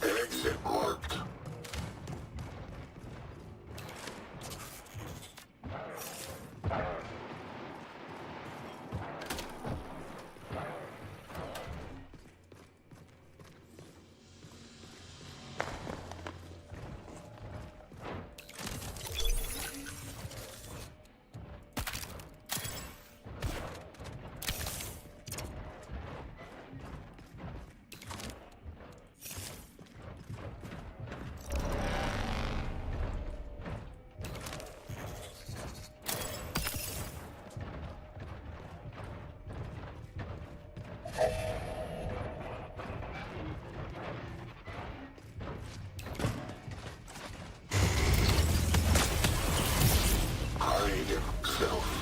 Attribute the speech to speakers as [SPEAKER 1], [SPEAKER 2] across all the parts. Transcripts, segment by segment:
[SPEAKER 1] Exit marked. Hide himself.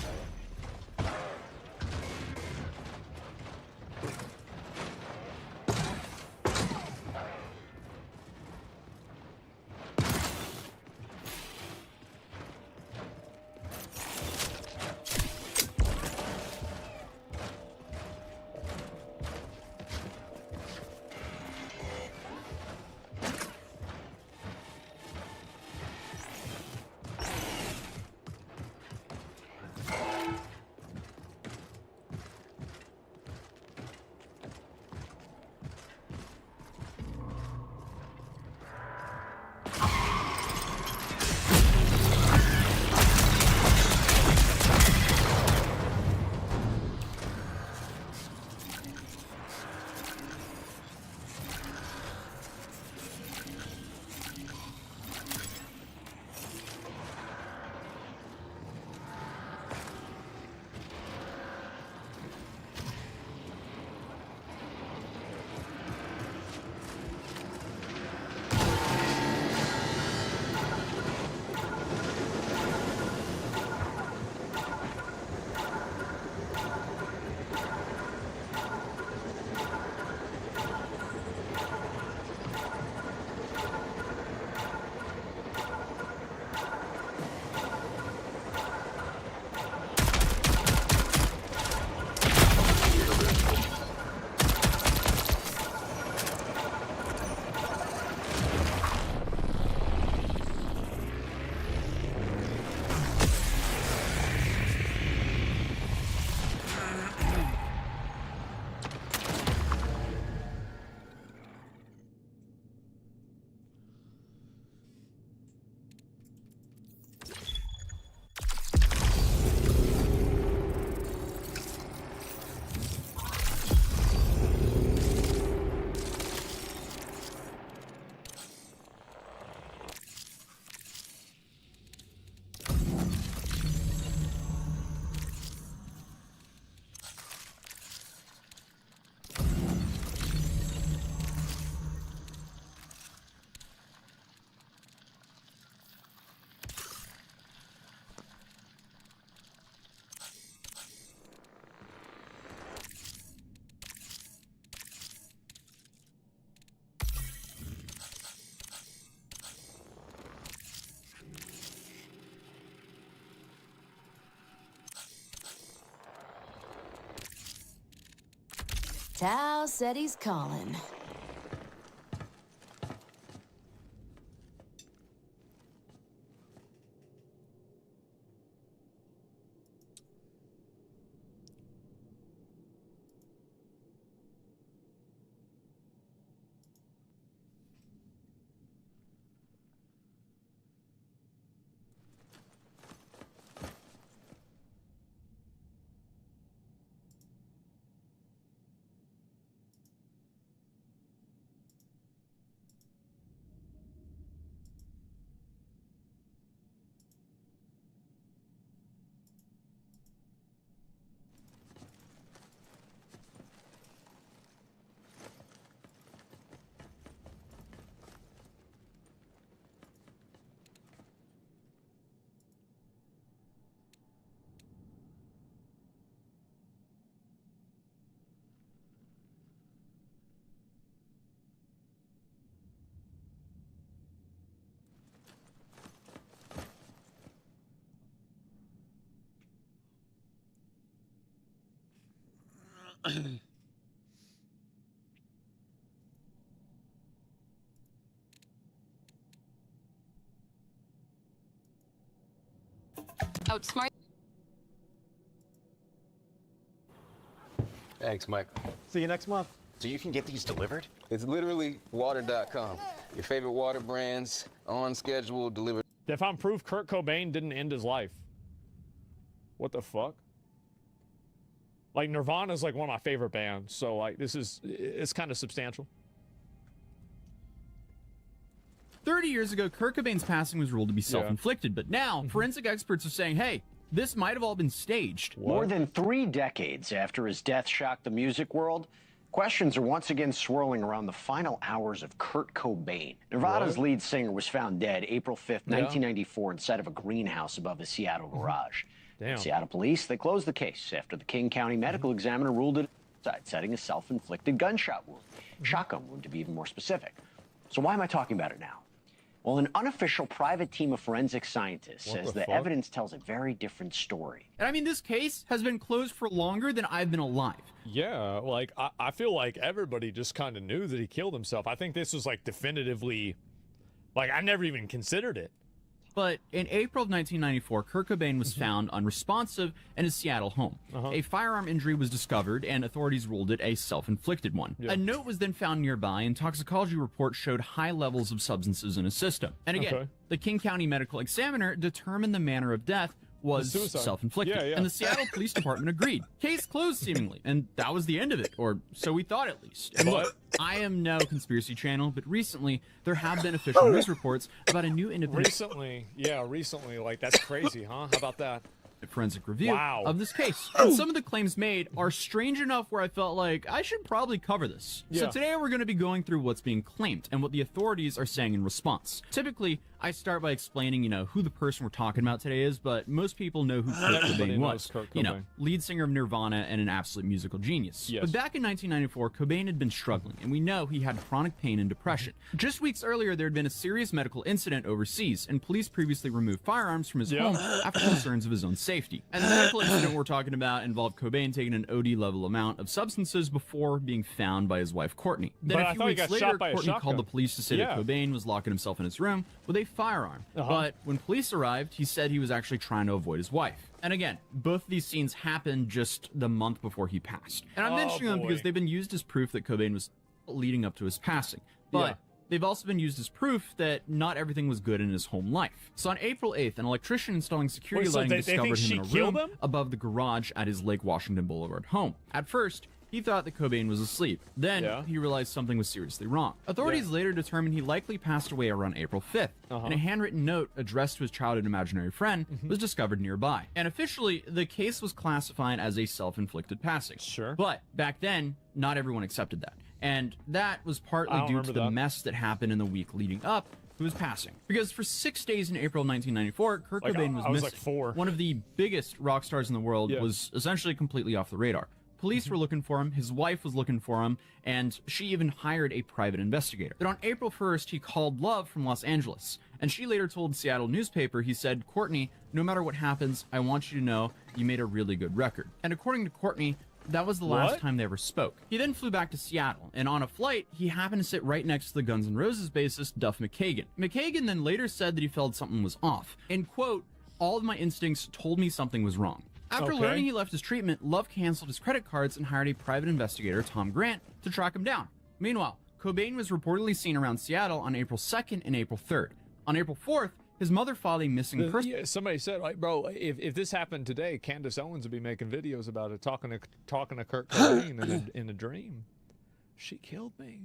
[SPEAKER 2] Tao said he's calling. Outsmart.
[SPEAKER 3] Thanks, Mike.
[SPEAKER 4] See you next month.
[SPEAKER 3] So you can get these delivered?
[SPEAKER 5] It's literally water.com. Your favorite water brands, on schedule, delivered.
[SPEAKER 6] They found proof Kurt Cobain didn't end his life. What the fuck? Like, Nirvana's like one of my favorite bands, so like it's kind of substantial.
[SPEAKER 7] 30 years ago, Kurt Cobain's passing was ruled to be self-inflicted, but now forensic experts are saying, hey, this might have all been staged.
[SPEAKER 6] What?
[SPEAKER 8] More than 3 decades after his death shocked the music world, questions are once again swirling around the final hours of Kurt Cobain. Nirvana's lead singer was found dead April 5th, 1994, inside of a greenhouse above his Seattle garage.
[SPEAKER 6] Damn.
[SPEAKER 8] Seattle police, they closed the case after the King County medical examiner ruled it suicide, citing a self-inflicted gunshot wound. Shotgun wound, to be even more specific. So why am I talking about it now? Well, an unofficial private team of forensic scientists says the evidence tells a very different story.
[SPEAKER 7] And I mean, this case has been closed for longer than I've been alive.
[SPEAKER 6] Yeah, like, I feel like everybody just kind of knew that he killed himself. I think this was, like, definitively, like, I never even considered it.
[SPEAKER 7] But in April of 1994, Kurt Cobain was found unresponsive in his Seattle home. A firearm injury was discovered, and authorities ruled it a self-inflicted one. A note was then found nearby, and toxicology reports showed high levels of substances in his system. And again, the King County medical examiner determined the manner of death was self-inflicted. And the Seattle Police Department agreed. Case closed, seemingly. And that was the end of it, or so we thought at least. And look, I am no conspiracy channel, but recently there have been official news reports about a new independent...
[SPEAKER 6] Recently, like, that's crazy, huh? How about that?
[SPEAKER 7] Forensic review of this case. And some of the claims made are strange enough where I felt like I should probably cover this. So today we're going to be going through what's being claimed and what the authorities are saying in response. Typically, I start by explaining, you know, who the person we're talking about today is, but most people know who Kurt Cobain was. You know, lead singer of Nirvana and an absolute musical genius. But back in 1994, Cobain had been struggling, and we know he had chronic pain and depression. Just weeks earlier, there had been a serious medical incident overseas, and police previously removed firearms from his home after concerns of his own safety. And the medical incident we're talking about involved Cobain taking an OD-level amount of substances before being found by his wife, Courtney. Then a few weeks later, Courtney called the police to say that Cobain was locking himself in his room with a firearm. But when police arrived, he said he was actually trying to avoid his wife. And again, both of these scenes happened just the month before he passed. And I'm mentioning them because they've been used as proof that Cobain was leading up to his passing. But they've also been used as proof that not everything was good in his home life. So on April 8th, an electrician installing security lighting discovered him in a room above the garage at his Lake Washington Boulevard home. At first, he thought that Cobain was asleep. Then he realized something was seriously wrong. Authorities later determined he likely passed away around April 5th, and a handwritten note addressed to his childhood imaginary friend was discovered nearby. And officially, the case was classified as a self-inflicted passing. But back then, not everyone accepted that. And that was partly due to the mess that happened in the week leading up to his passing. Because for 6 days in April 1994, Kurt Cobain was missing. One of the biggest rock stars in the world was essentially completely off the radar. Police were looking for him, his wife was looking for him, and she even hired a private investigator. But on April 1st, he called Love from Los Angeles, and she later told the Seattle newspaper, he said, "Courtney, no matter what happens, I want you to know you made a really good record." And according to Courtney, that was the last time they ever spoke. He then flew back to Seattle, and on a flight, he happened to sit right next to the Guns N' Roses bassist, Duff McKagan. McKagan then later said that he felt something was off. And quote, "All of my instincts told me something was wrong." After learning he left his treatment, Love canceled his credit cards and hired a private investigator, Tom Grant, to track him down. Meanwhile, Cobain was reportedly seen around Seattle on April 2nd and April 3rd. On April 4th, his mother filed a missing person.
[SPEAKER 6] Somebody said, like, bro, if this happened today, Candace Owens would be making videos about it, talking to Kurt Cobain in a dream. She killed me.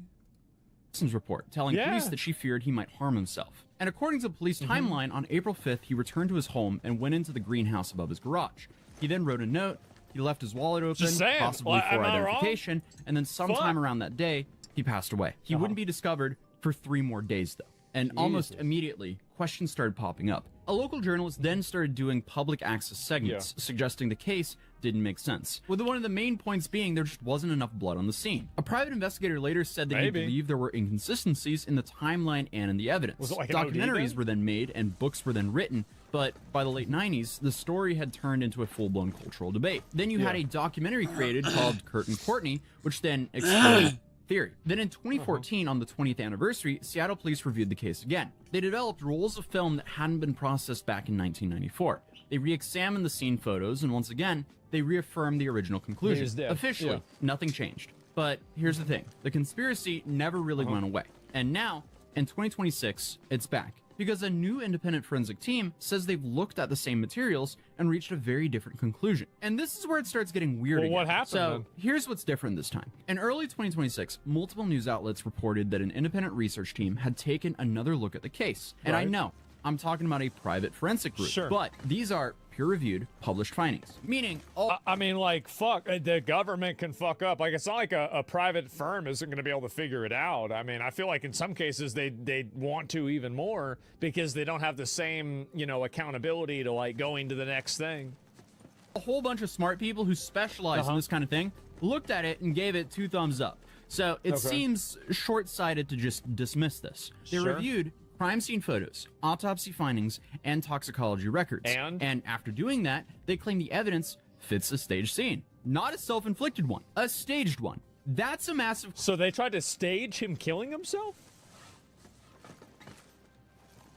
[SPEAKER 7] Report telling police that she feared he might harm himself. And according to the police timeline, on April 5th, he returned to his home and went into the greenhouse above his garage. He then wrote a note. He left his wallet open, possibly for identification, and then sometime around that day, he passed away. He wouldn't be discovered for 3 more days, though. And almost immediately, questions started popping up. A local journalist then started doing public access segments, suggesting the case didn't make sense, with one of the main points being there just wasn't enough blood on the scene. A private investigator later said that he believed there were inconsistencies in the timeline and in the evidence.
[SPEAKER 6] Was it like an
[SPEAKER 7] Documentaries were then made and books were then written, but by the late 90s, the story had turned into a full-blown cultural debate. Then you had a documentary created called Kurt and Courtney, which then exploded theory. Then in 2014, on the 20th anniversary, Seattle police reviewed the case again. They developed rolls of film that hadn't been processed back in 1994. They re-examined the scene photos, and once again, they reaffirmed the original conclusion. Officially, nothing changed. But here's the thing. The conspiracy never really went away. And now, in 2026, it's back. Because a new independent forensic team says they've looked at the same materials and reached a very different conclusion. And this is where it starts getting weird again.
[SPEAKER 6] What happened
[SPEAKER 7] So
[SPEAKER 6] then?
[SPEAKER 7] here's what's different this time. In early 2026, multiple news outlets reported that an independent research team had taken another look at the case. And I know, I'm talking about a private forensic group, but these are peer-reviewed, published findings. Meaning,
[SPEAKER 6] I mean, like, fuck, the government can fuck up. Like, it's not like a private firm isn't going to be able to figure it out. I mean, I feel like in some cases they want to even more because they don't have the same, you know, accountability to, like, going to the next thing.
[SPEAKER 7] A whole bunch of smart people who specialize in this kind of thing looked at it and gave it 2 thumbs up. So it seems short-sighted to just dismiss this. They reviewed crime scene photos, autopsy findings, and toxicology records. And after doing that, they claim the evidence fits a staged scene. Not a self-inflicted one, a staged one. That's a massive...
[SPEAKER 6] So they tried to stage him killing himself?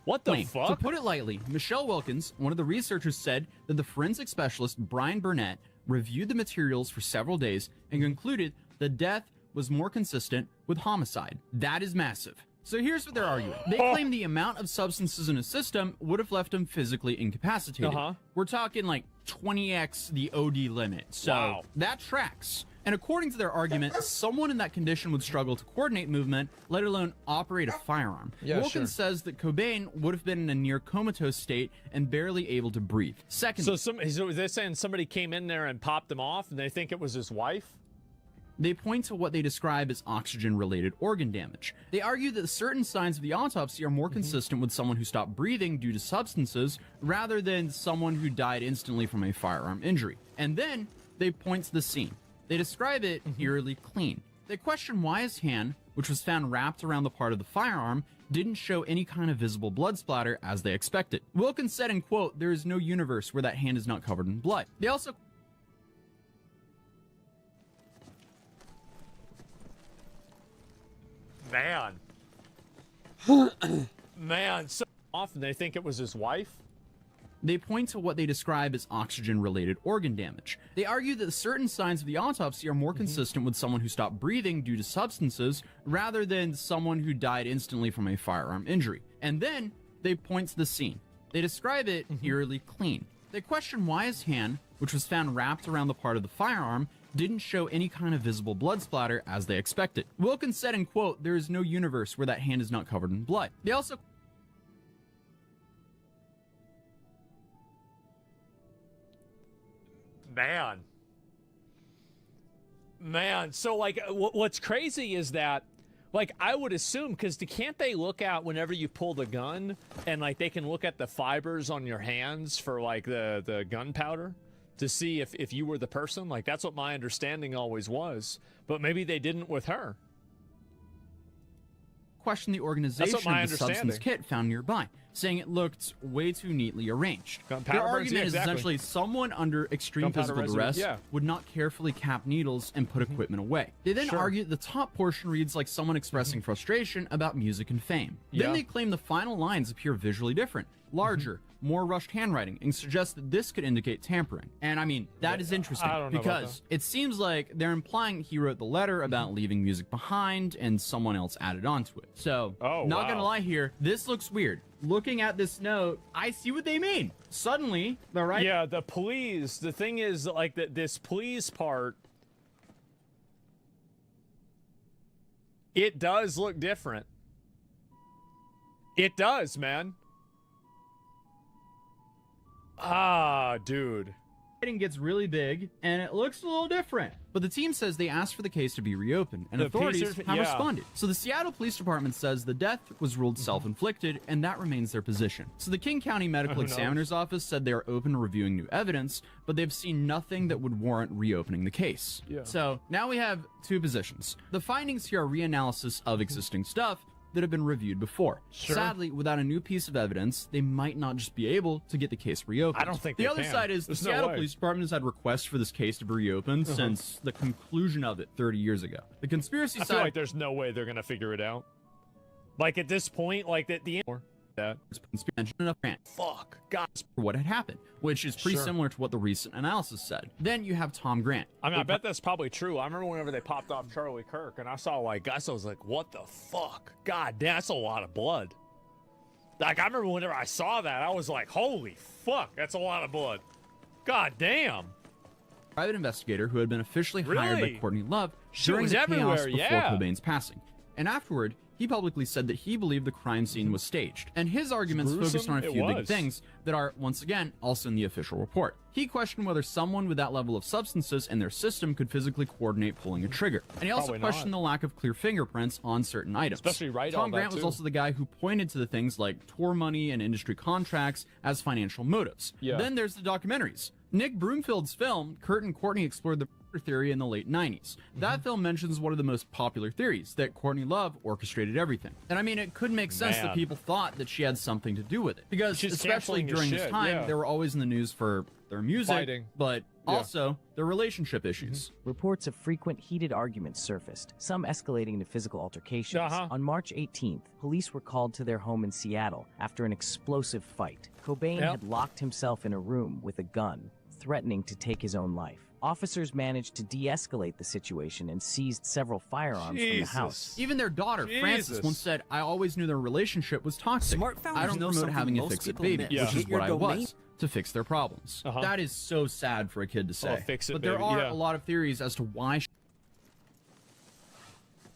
[SPEAKER 6] What the fuck?
[SPEAKER 7] To put it lightly, Michelle Wilkins, one of the researchers, said that the forensic specialist Brian Burnett reviewed the materials for several days and concluded the death was more consistent with homicide. That is massive. So here's what they're arguing. They claim the amount of substances in a system would have left him physically incapacitated. We're talking like 20x the OD limit. So that tracks. And according to their argument, someone in that condition would struggle to coordinate movement, let alone operate a firearm. Wilkins says that Cobain would have been in a near comatose state and barely able to breathe. Secondly,
[SPEAKER 6] so they're saying somebody came in there and popped him off and they think it was his wife?
[SPEAKER 7] They point to what they describe as oxygen-related organ damage. They argue that certain signs of the autopsy are more consistent with someone who stopped breathing due to substances rather than someone who died instantly from a firearm injury. And then they point to the scene. They describe it eerily clean. They question why his hand, which was found wrapped around the part of the firearm, didn't show any kind of visible blood splatter as they expected. Wilkins said, in quote, "There is no universe where that hand is not covered in blood." They also...
[SPEAKER 6] Man, so often they think it was his wife?
[SPEAKER 7] They point to what they describe as oxygen-related organ damage. They argue that certain signs of the autopsy are more consistent with someone who stopped breathing due to substances rather than someone who died instantly from a firearm injury. And then they point to the scene. They describe it eerily clean. They question why his hand, which was found wrapped around the part of the firearm, didn't show any kind of visible blood splatter as they expected. Wilkins said, in quote, "There is no universe where that hand is not covered in blood." They also...
[SPEAKER 6] Man, so, like, what's crazy is that, like, I would assume, because can't they look at whenever you pull the gun, and, like, they can look at the fibers on your hands for, like, the gunpowder to see if you were the person? Like, that's what my understanding always was. But maybe they didn't with her.
[SPEAKER 7] Question the organization of the substance kit found nearby, saying it looked way too neatly arranged. Their argument is essentially someone under extreme physical duress would not carefully cap needles and put equipment away. They then argue that the top portion reads like someone expressing frustration about music and fame. Then they claim the final lines appear visually different, larger, more rushed handwriting, and suggest that this could indicate tampering. And I mean, that is interesting because it seems like they're implying he wrote the letter about leaving music behind and someone else added onto it. So, not gonna lie here, this looks weird. Looking at this note, I see what they mean. Suddenly, they're right.
[SPEAKER 6] Yeah, the please. The thing is, like, this please part, it does look different. It does, man. Ah, dude.
[SPEAKER 7] fighting gets really big, and it looks a little different. But the team says they asked for the case to be reopened, and authorities have responded. So the Seattle Police Department says the death was ruled self-inflicted, and that remains their position. So the King County Medical Examiner's Office said they are open to reviewing new evidence, but they've seen nothing that would warrant reopening the case. So now we have two positions. The findings here are reanalysis of existing stuff that have been reviewed before. Sadly, without a new piece of evidence, they might not just be able to get the case reopened.
[SPEAKER 6] I don't think
[SPEAKER 7] the other side is the Seattle Police Department has had requests for this case to be reopened since the conclusion of it 30 years ago. The conspiracy side...
[SPEAKER 6] I feel like there's no way they're gonna figure it out. Like, at this point, like, the end... Fuck, God.
[SPEAKER 7] For what had happened, which is pretty similar to what the recent analysis said. Then you have Tom Grant.
[SPEAKER 6] I mean, I bet that's probably true. I remember whenever they popped off Charlie Kirk, and I was like, what the fuck? God damn, that's a lot of blood. Like, I remember whenever I saw that, I was like, holy fuck, that's a lot of blood. God damn.
[SPEAKER 7] Private investigator who had been officially hired by Courtney Love during the chaos before Cobain's passing. And afterward, he publicly said that he believed the crime scene was staged, and his arguments focused on a few big things that are, once again, also in the official report. He questioned whether someone with that level of substances in their system could physically coordinate pulling a trigger. And he also questioned the lack of clear fingerprints on certain items.
[SPEAKER 6] Especially
[SPEAKER 7] Tom Grant was also the guy who pointed to the things like tour money and industry contracts as financial motives. Then there's the documentaries. Nick Broomfield's film, Kurt and Courtney explored the theory in the late 90s. That film mentions one of the most popular theories, that Courtney Love orchestrated everything. And I mean, it could make sense that people thought that she had something to do with it. Because especially during this time, they were always in the news for their music, but also their relationship issues.
[SPEAKER 3] Reports of frequent heated arguments surfaced, some escalating to physical altercations. On March 18th, police were called to their home in Seattle after an explosive fight. Cobain had locked himself in a room with a gun, threatening to take his own life. Officers managed to de-escalate the situation and seized several firearms from the house.
[SPEAKER 7] Even their daughter, Frances, once said, I always knew their relationship was toxic. I don't promote having a fix-it baby, which is what I was, to fix their problems. That is so sad for a kid to say. But there are a lot of theories as to why...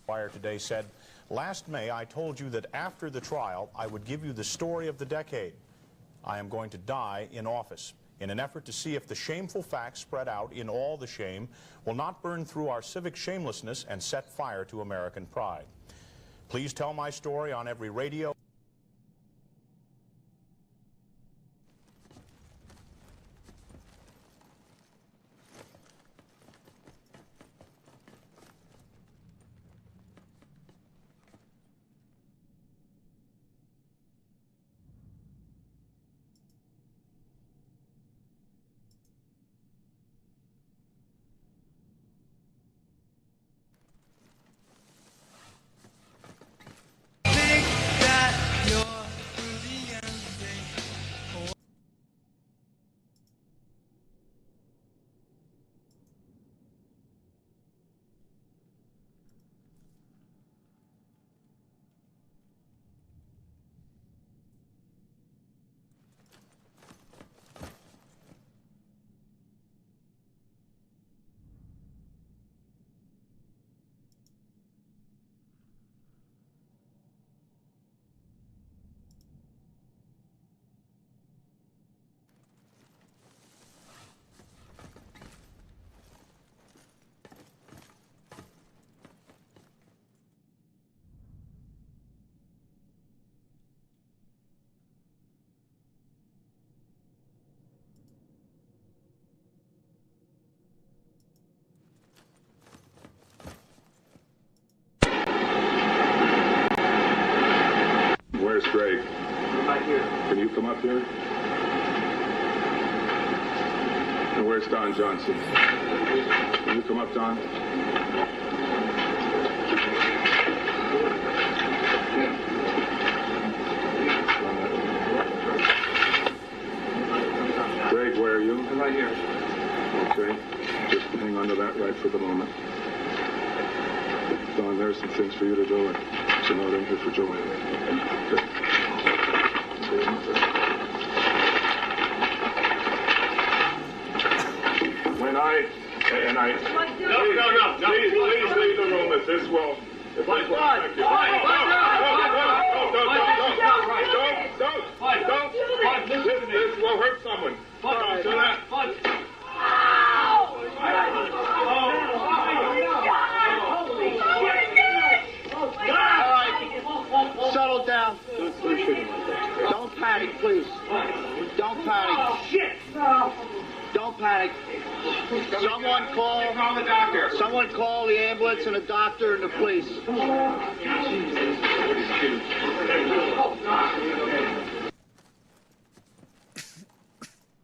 [SPEAKER 4] Wire today said, last May I told you that after the trial, I would give you the story of the decade. I am going to die in office, in an effort to see if the shameful facts spread out in all the shame will not burn through our civic shamelessness and set fire to American pride. Please tell my story on every radio.
[SPEAKER 1] Where's Greg?
[SPEAKER 9] Right here.
[SPEAKER 1] Can you come up here? And where's Don Johnson? Can you come up, Don? Greg, where are you?
[SPEAKER 9] I'm right here.
[SPEAKER 1] Okay. Just hang on to that right for the moment. Don, there's some things for you to do, and so note in here for Joanne. Okay. No. Please leave the room if this will. Don't. This will hurt someone.
[SPEAKER 9] Someone call
[SPEAKER 1] the doctor.
[SPEAKER 9] Someone call the ambulance and the doctor and the police.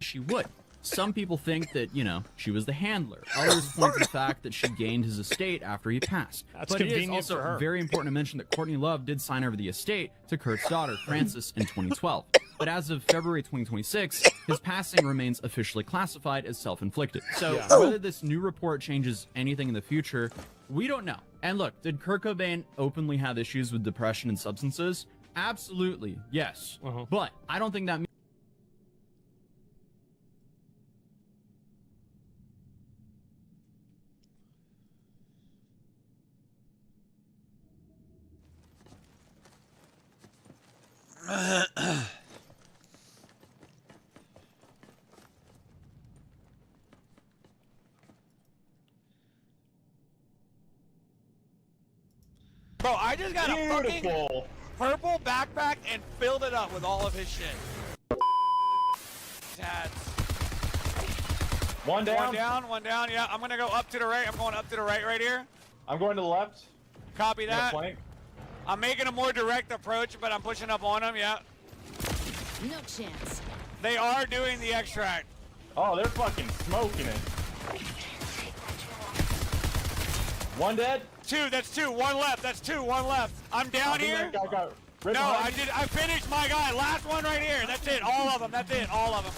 [SPEAKER 7] She would. Some people think that, you know, she was the handler. Others point to the fact that she gained his estate after he passed.
[SPEAKER 6] That's
[SPEAKER 7] but it is
[SPEAKER 6] convenient
[SPEAKER 7] also
[SPEAKER 6] for her.
[SPEAKER 7] very important to mention that Courtney Love did sign over the estate to Kurt's daughter, Frances, in 2012. But as of February 2026, his passing remains officially classified as self-inflicted. So whether this new report changes anything in the future, we don't know. And look, did Kurt Cobain openly have issues with depression and substances? Absolutely, yes. But I don't think that means
[SPEAKER 10] Bro, I just got a fucking purple backpack and filled it up with all of his shit. Tats.
[SPEAKER 11] One down.
[SPEAKER 10] One down, yeah. I'm gonna go up to the right. I'm going up to the right here.
[SPEAKER 11] I'm going to the left.
[SPEAKER 10] Copy that. I'm making a more direct approach, but I'm pushing up on them, yeah.
[SPEAKER 2] No chance.
[SPEAKER 10] They are doing the extract.
[SPEAKER 11] Oh, they're fucking smoking it. One dead.
[SPEAKER 10] Two, that's two. One left, that's two. One left. I'm down here.
[SPEAKER 11] That guy got ripped
[SPEAKER 10] No,
[SPEAKER 11] behind.
[SPEAKER 10] I finished my guy. Last one right here. That's it. All of them. That's it. All of them.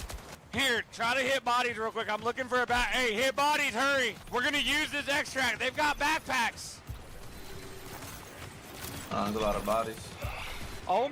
[SPEAKER 10] Here, try to hit bodies real quick. I'm looking for a back. Hey, hit bodies. Hurry. We're going to use this extract. They've got backpacks.
[SPEAKER 5] There's a lot of bodies.
[SPEAKER 10] Oh.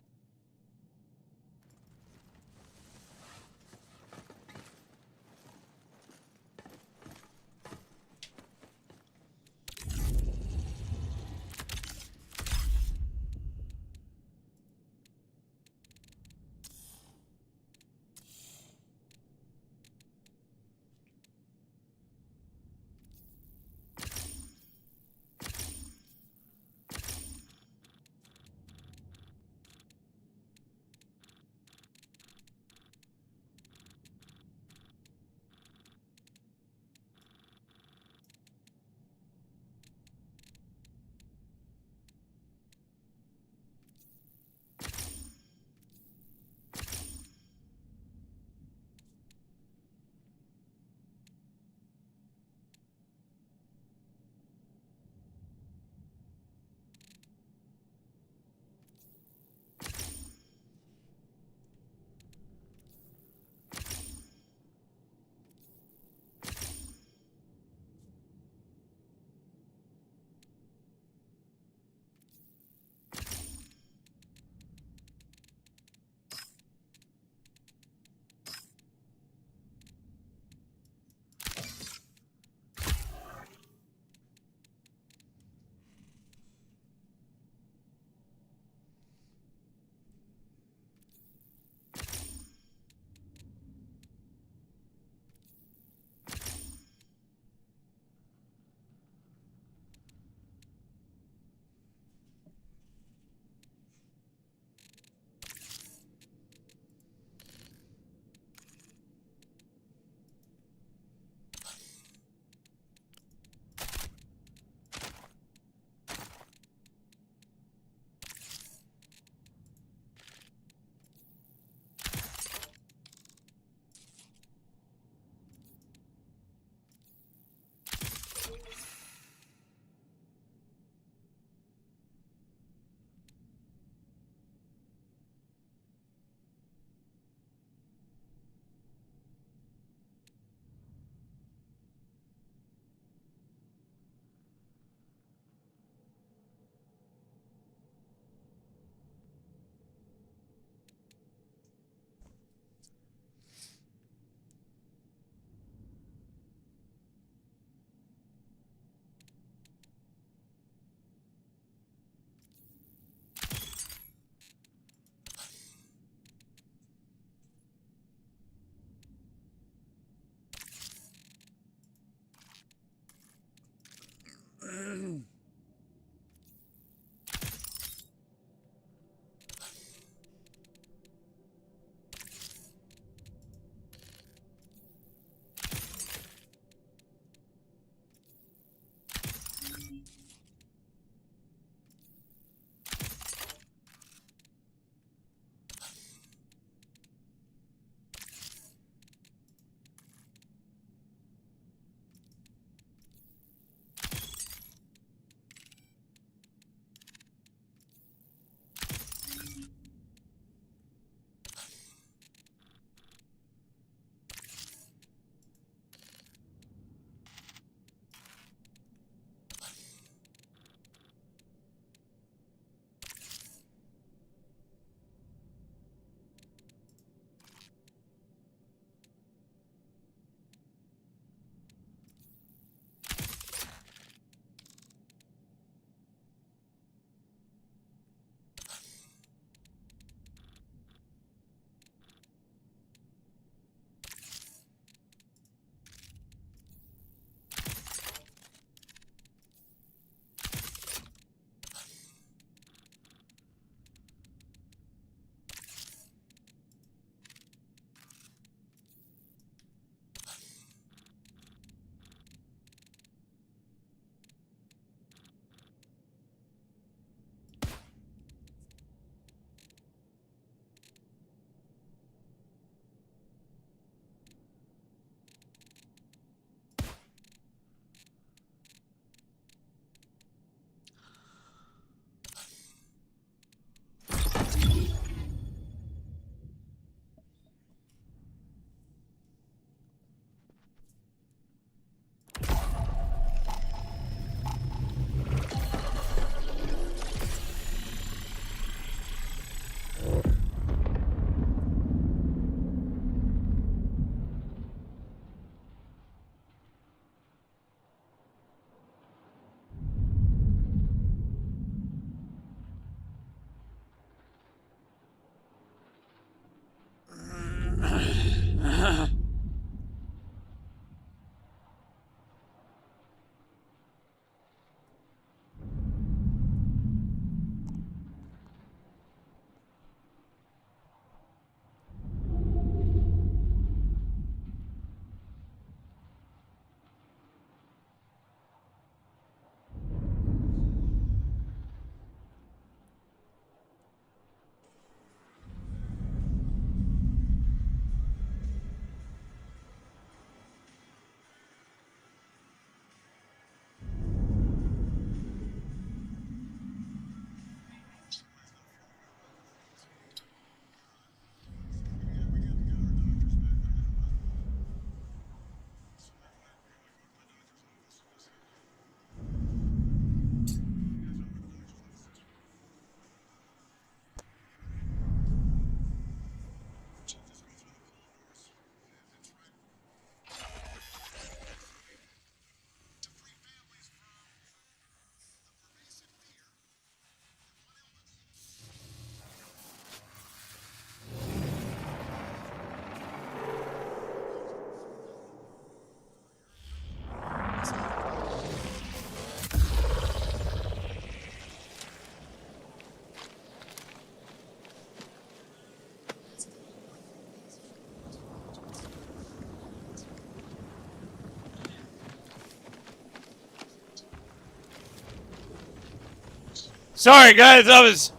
[SPEAKER 10] Sorry, guys. I was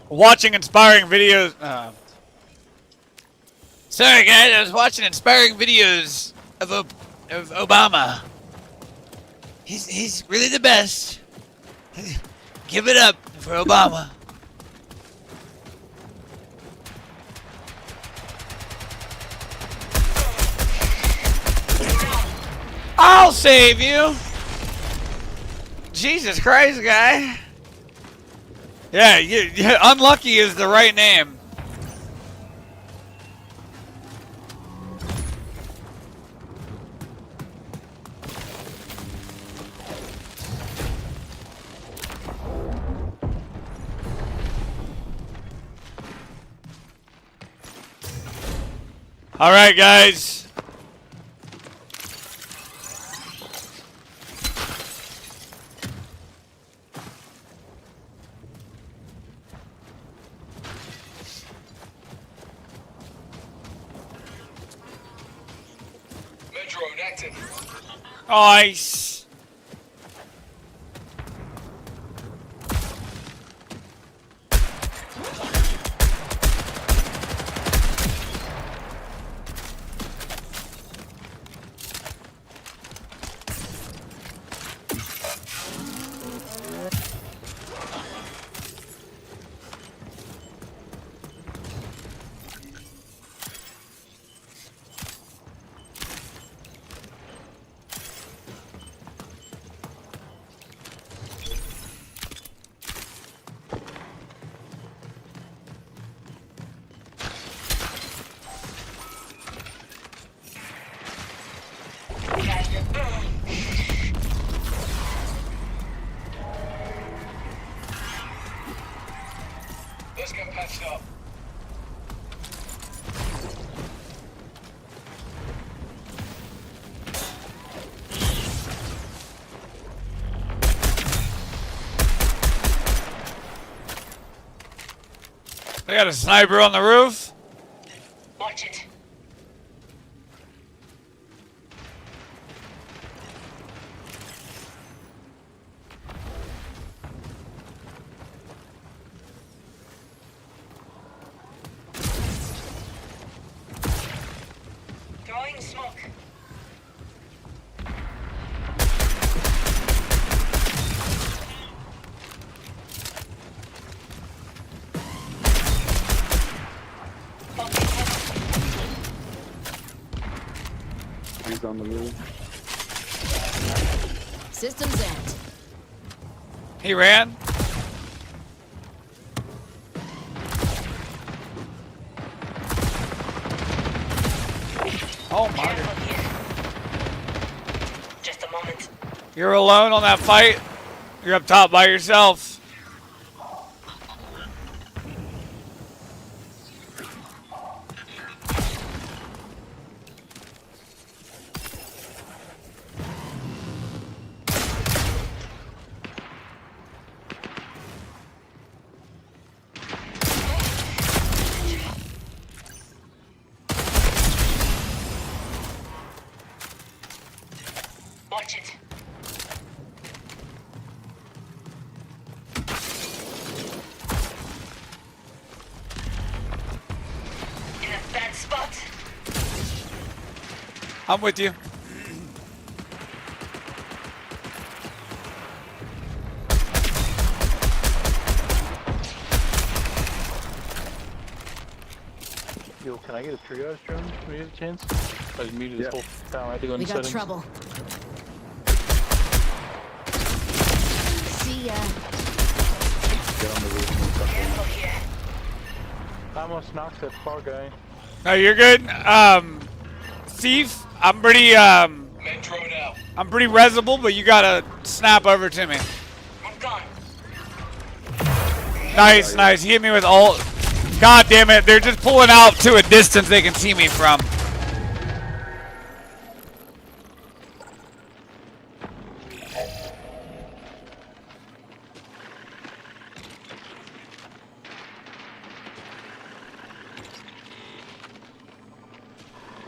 [SPEAKER 10] watching inspiring videos. Sorry, guys. I was watching inspiring videos of Obama. He's really the best. Give it up for Obama. I'll save you. Jesus Christ, guy. Yeah, unlucky is the right name. All right, guys. Nice.
[SPEAKER 12] Let's get patched up.
[SPEAKER 10] I got a sniper on the roof.
[SPEAKER 12] Watch it. Throwing smoke.
[SPEAKER 1] He's on the move.
[SPEAKER 2] Systems end.
[SPEAKER 10] He ran. Oh my God.
[SPEAKER 12] Just a moment.
[SPEAKER 10] You're alone on that fight? You're up top by yourself.
[SPEAKER 12] Watch it. In a bad spot.
[SPEAKER 10] I'm with you.
[SPEAKER 11] Yo, can I get a triage drone when you get a chance? I just muted this whole town. I had to go in
[SPEAKER 2] We got
[SPEAKER 11] settings.
[SPEAKER 2] trouble. See ya.
[SPEAKER 1] Get on the roof.
[SPEAKER 12] Careful here.
[SPEAKER 11] I almost knocked that far guy.
[SPEAKER 10] No, you're good. Thief, I'm pretty
[SPEAKER 12] Men drone out.
[SPEAKER 10] I'm pretty resable, but you gotta snap over to me.
[SPEAKER 12] I'm gone.
[SPEAKER 10] Nice, nice. He hit me with ult. God damn it, they're just pulling out to a distance they can see me from.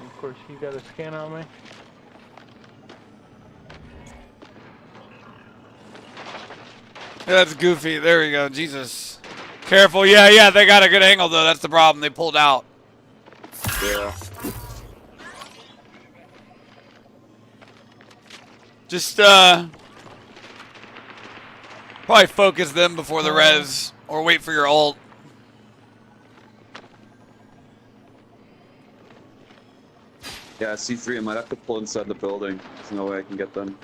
[SPEAKER 11] Of course, you got a scan on me.
[SPEAKER 10] That's goofy. There we go. Jesus. Careful. Yeah, they got a good angle, though. That's the problem. They pulled out.
[SPEAKER 1] Yeah.
[SPEAKER 10] Just, probably focus them before the res, or wait for your ult.
[SPEAKER 13] Yeah, C3, I might have to pull inside the building. There's no way I can get them.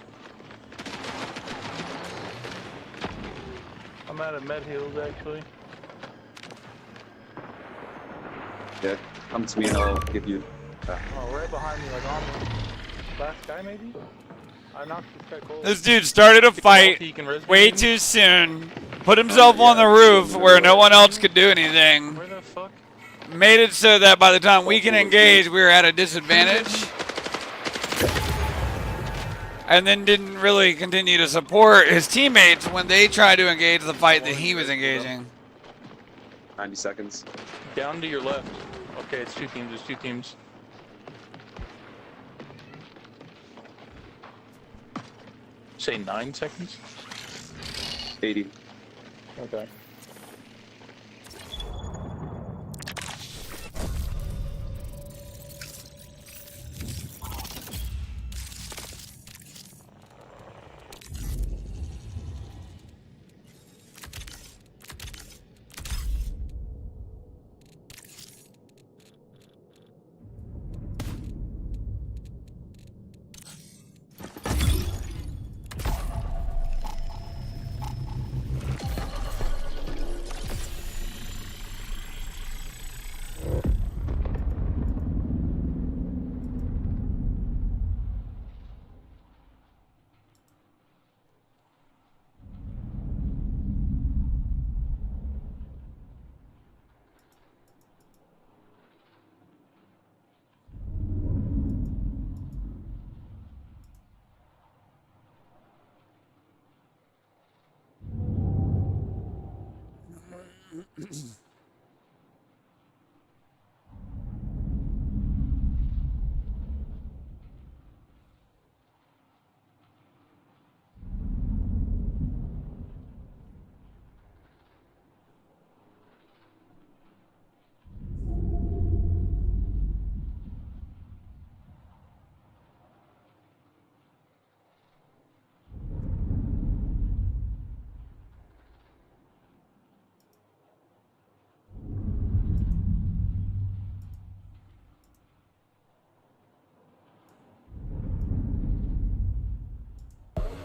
[SPEAKER 11] I'm out of med heals, actually.
[SPEAKER 13] Yeah, come to me and I'll give you...
[SPEAKER 11] Oh, right behind me, like on me. Last guy, maybe? I knocked this guy cold.
[SPEAKER 10] This dude started a fight way too soon, put himself on the roof where no one else could do anything.
[SPEAKER 11] Where the fuck?
[SPEAKER 10] Made it so that by the time we can engage, we were at a disadvantage. And then didn't really continue to support his teammates when they tried to engage the fight that he was engaging.
[SPEAKER 13] 90 seconds.
[SPEAKER 11] Down to your left. Okay, it's 2 teams, there's 2 teams. Say 9 seconds?
[SPEAKER 13] 80.
[SPEAKER 11] Okay.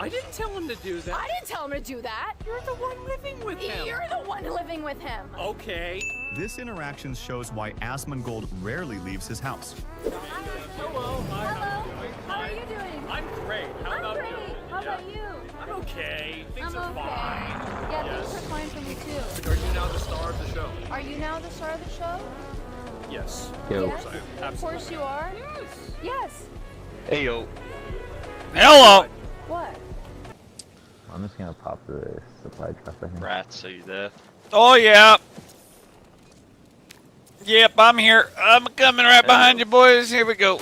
[SPEAKER 6] I didn't tell him to do that.
[SPEAKER 2] I didn't tell him to do that.
[SPEAKER 6] You're the one living with him.
[SPEAKER 2] You're the one living with him.
[SPEAKER 6] Okay.
[SPEAKER 14] This interaction shows why Asmongold rarely leaves his house.
[SPEAKER 6] Hello. Hi.
[SPEAKER 2] How are you doing?
[SPEAKER 6] I'm great. How about
[SPEAKER 2] great.
[SPEAKER 6] you?
[SPEAKER 2] How about you?
[SPEAKER 6] I'm okay. Things
[SPEAKER 2] I'm
[SPEAKER 6] are
[SPEAKER 2] okay.
[SPEAKER 6] fine.
[SPEAKER 2] Yeah,
[SPEAKER 6] Yes.
[SPEAKER 2] things are fine for me too.
[SPEAKER 6] Are you now the star of the show?
[SPEAKER 2] Are you now the star of the show?
[SPEAKER 6] Yes.
[SPEAKER 2] Yes.
[SPEAKER 6] I am.
[SPEAKER 2] Of course you are. Yes.
[SPEAKER 13] Hey, yo.
[SPEAKER 10] Hello.
[SPEAKER 2] What?
[SPEAKER 15] I'm just gonna pop the supply truck right here.
[SPEAKER 13] Rats, are you there?
[SPEAKER 10] Oh, yeah. Yep, I'm here. I'm coming right behind you, boys. Here we go.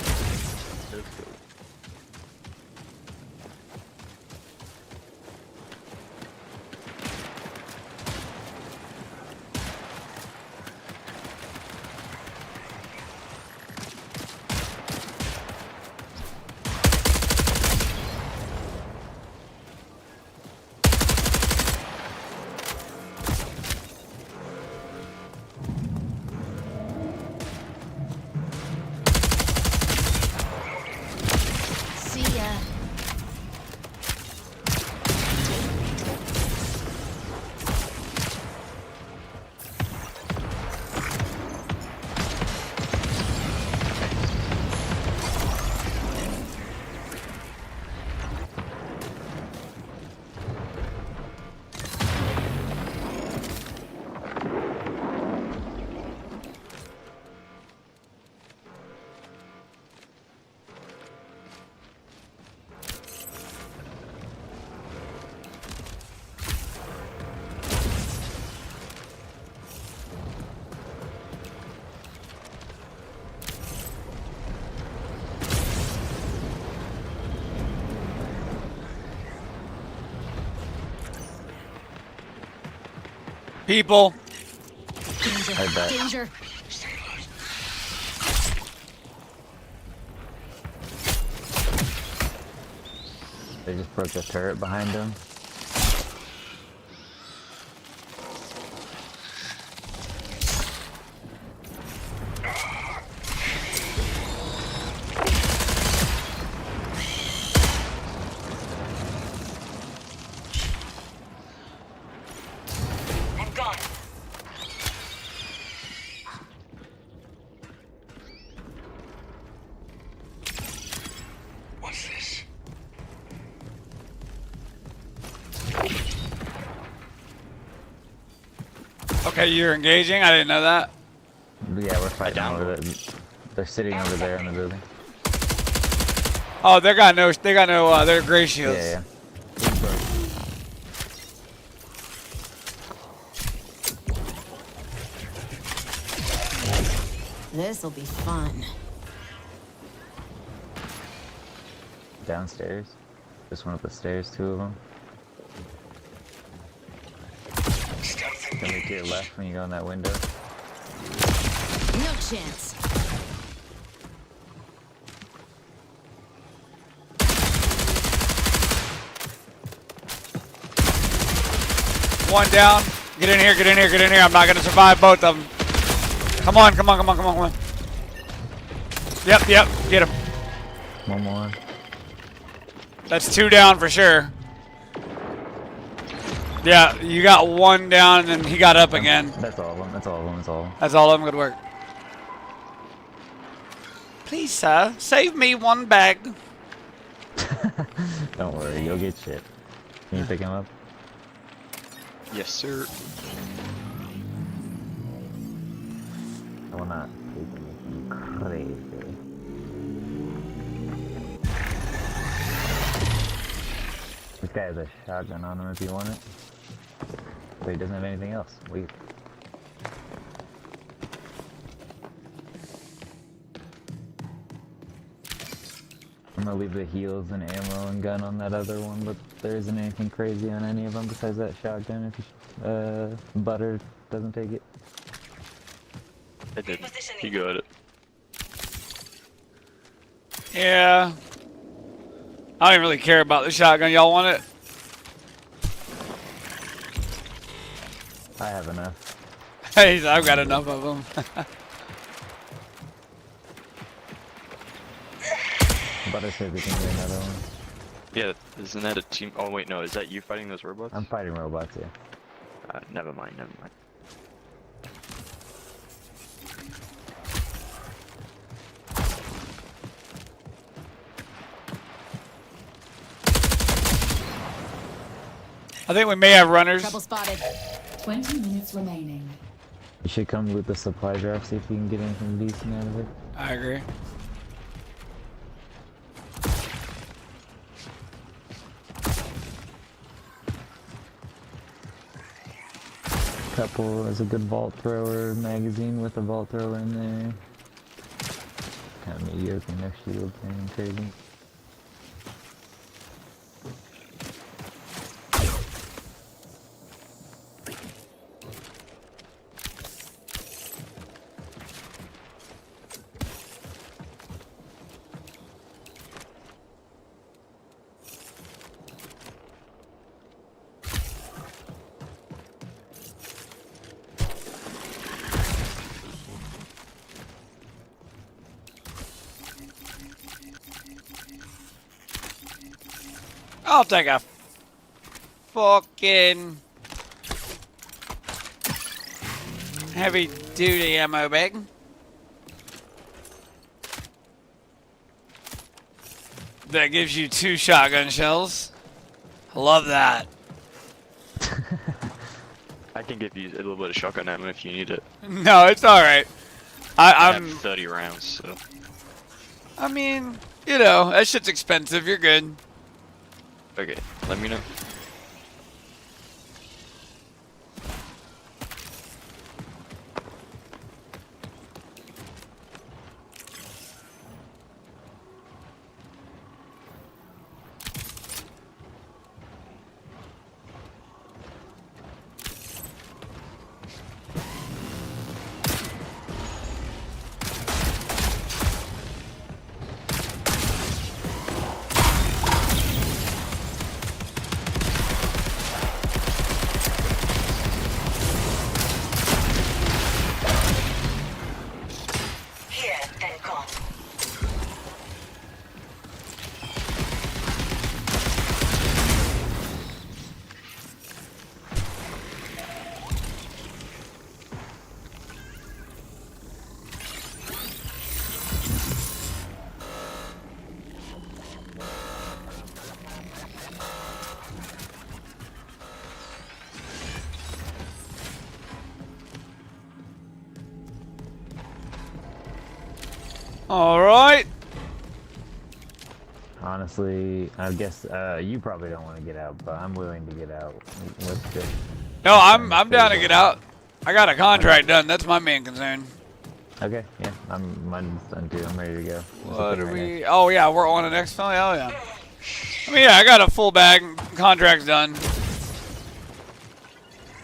[SPEAKER 10] People.
[SPEAKER 15] I bet.
[SPEAKER 2] Danger.
[SPEAKER 15] They just broke the turret behind him.
[SPEAKER 12] I'm gone. What's this?
[SPEAKER 10] Okay, you're engaging? I didn't know that.
[SPEAKER 15] Yeah, we're fighting over there. They're sitting over there in the building.
[SPEAKER 10] Oh, they're gray shields.
[SPEAKER 15] Yeah, yeah.
[SPEAKER 2] This'll be fun.
[SPEAKER 15] Downstairs. Just went up the stairs, 2 of them. Gonna be to your left when you go in that window.
[SPEAKER 2] No chance.
[SPEAKER 10] One down. Get in here, get in here, get in here. I'm not gonna survive both of them. Come on, come on, come on, come on, come on. Yep, yep, get him.
[SPEAKER 15] One more.
[SPEAKER 10] That's 2 down for sure. Yeah, you got 1 down and then he got up again.
[SPEAKER 15] That's all of them, that's all of them, that's all of them.
[SPEAKER 10] That's all of them, good work. Please, sir, save me 1 bag.
[SPEAKER 15] Don't worry, you'll get shit. Can you pick him up?
[SPEAKER 16] Yes, sir.
[SPEAKER 15] I will not take anything crazy. This guy has a shotgun on him if you want it. But he doesn't have anything else. Weird. I'm gonna leave the heals and ammo and gun on that other one, but there isn't anything crazy on any of them besides that shotgun if Butter doesn't take it.
[SPEAKER 16] I didn't. He got it.
[SPEAKER 10] Yeah. I don't even really care about the shotgun. Y'all want it?
[SPEAKER 15] I have enough.
[SPEAKER 10] Hey, I've got enough of them.
[SPEAKER 15] Butter says we can get another one.
[SPEAKER 16] Yeah, isn't that a team? Oh wait, no, is that you fighting those robots?
[SPEAKER 15] I'm fighting robots, yeah.
[SPEAKER 16] Never mind, never mind.
[SPEAKER 10] I think we may have runners.
[SPEAKER 2] Trouble spotted.
[SPEAKER 17] 20 minutes remaining.
[SPEAKER 15] You should come with the supply drop, see if you can get anything decent out of it.
[SPEAKER 10] I agree.
[SPEAKER 15] Couple is a good vault thrower magazine with a vault thrower in there. Kind of mediocre, no shield thing, crazy.
[SPEAKER 10] I'll take a fucking heavy duty ammo bag. That gives you 2 shotgun shells. I love that.
[SPEAKER 16] I can give you a little bit of shotgun ammo if you need it.
[SPEAKER 10] No, it's alright.
[SPEAKER 16] I have 30 rounds, so.
[SPEAKER 10] I mean, you know, that shit's expensive. You're good.
[SPEAKER 16] Okay, let me know.
[SPEAKER 10] All right.
[SPEAKER 15] Honestly, I guess you probably don't want to get out, but I'm willing to get out. Let's just.
[SPEAKER 10] No, I'm down to get out. I got a contract done. That's my main concern.
[SPEAKER 15] Okay, yeah, mine's done too. I'm ready to go.
[SPEAKER 10] What are we? Oh yeah, we're on the next film. Hell yeah. I mean, yeah, I got a full bag. Contract's done.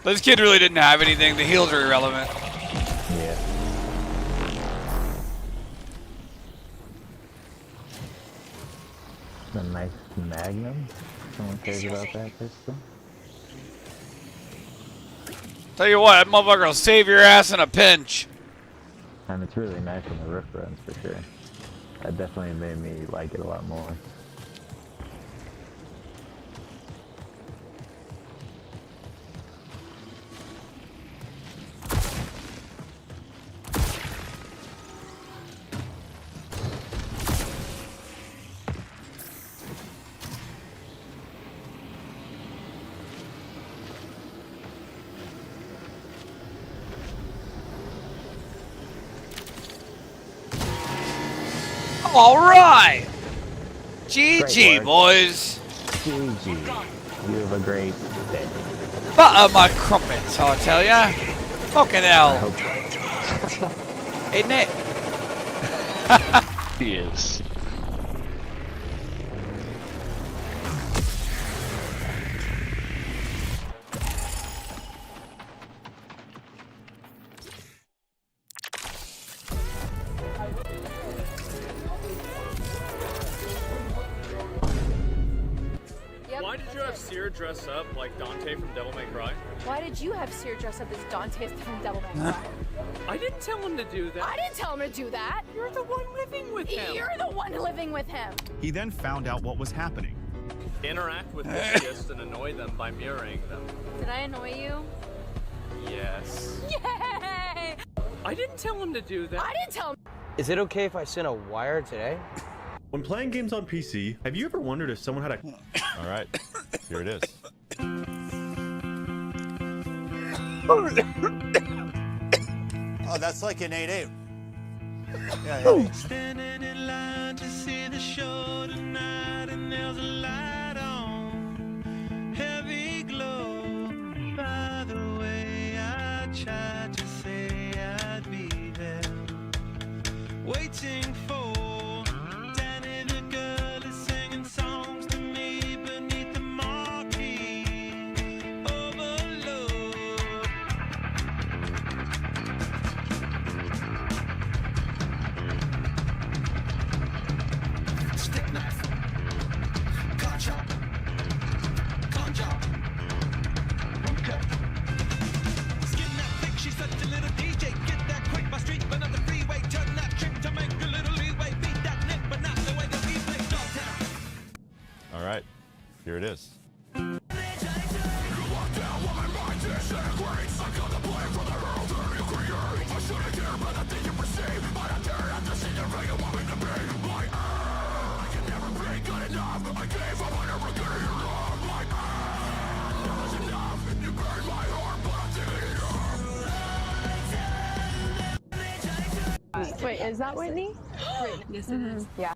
[SPEAKER 10] This kid really didn't have anything. The heals are irrelevant.
[SPEAKER 15] Yeah. A nice Magnum. Someone cares about that pistol.
[SPEAKER 10] Tell you what, that motherfucker will save your ass in a pinch.
[SPEAKER 15] And it's really nice on the roof runs for sure. That definitely made me like it a lot more.
[SPEAKER 10] All right. GG, boys.
[SPEAKER 15] GG. You have a great day.
[SPEAKER 10] Butter my crumpets, I'll tell ya. Fucking hell. Isn't it?
[SPEAKER 16] He is.
[SPEAKER 6] Why did you have Seer dress up like Dante from Devil May Cry?
[SPEAKER 18] Why did you have Seer dress up as Dante from Devil May Cry?
[SPEAKER 6] I didn't tell him to do that.
[SPEAKER 18] I didn't tell him to do that.
[SPEAKER 6] You're the one living with him.
[SPEAKER 18] You're the one living with him.
[SPEAKER 14] He then found out what was happening.
[SPEAKER 6] Interact with this and annoy them by mirroring them.
[SPEAKER 18] Did I annoy you?
[SPEAKER 6] Yes.
[SPEAKER 18] Yay!
[SPEAKER 6] I didn't tell him to do that.
[SPEAKER 18] I didn't tell him.
[SPEAKER 19] Is it okay if I send a wire today?
[SPEAKER 20] When playing games on PC, have you ever wondered if someone had a... Alright, here it is.
[SPEAKER 4] Oh, that's like an 8-8. Yeah,
[SPEAKER 21] yeah. Standing in line to see the show tonight, and there's a light on, heavy glow. By the way, I tried to say I'd be there, waiting for.
[SPEAKER 20] Alright, here it is.
[SPEAKER 18] Wait, is that Whitney? Yes, it is. Yeah.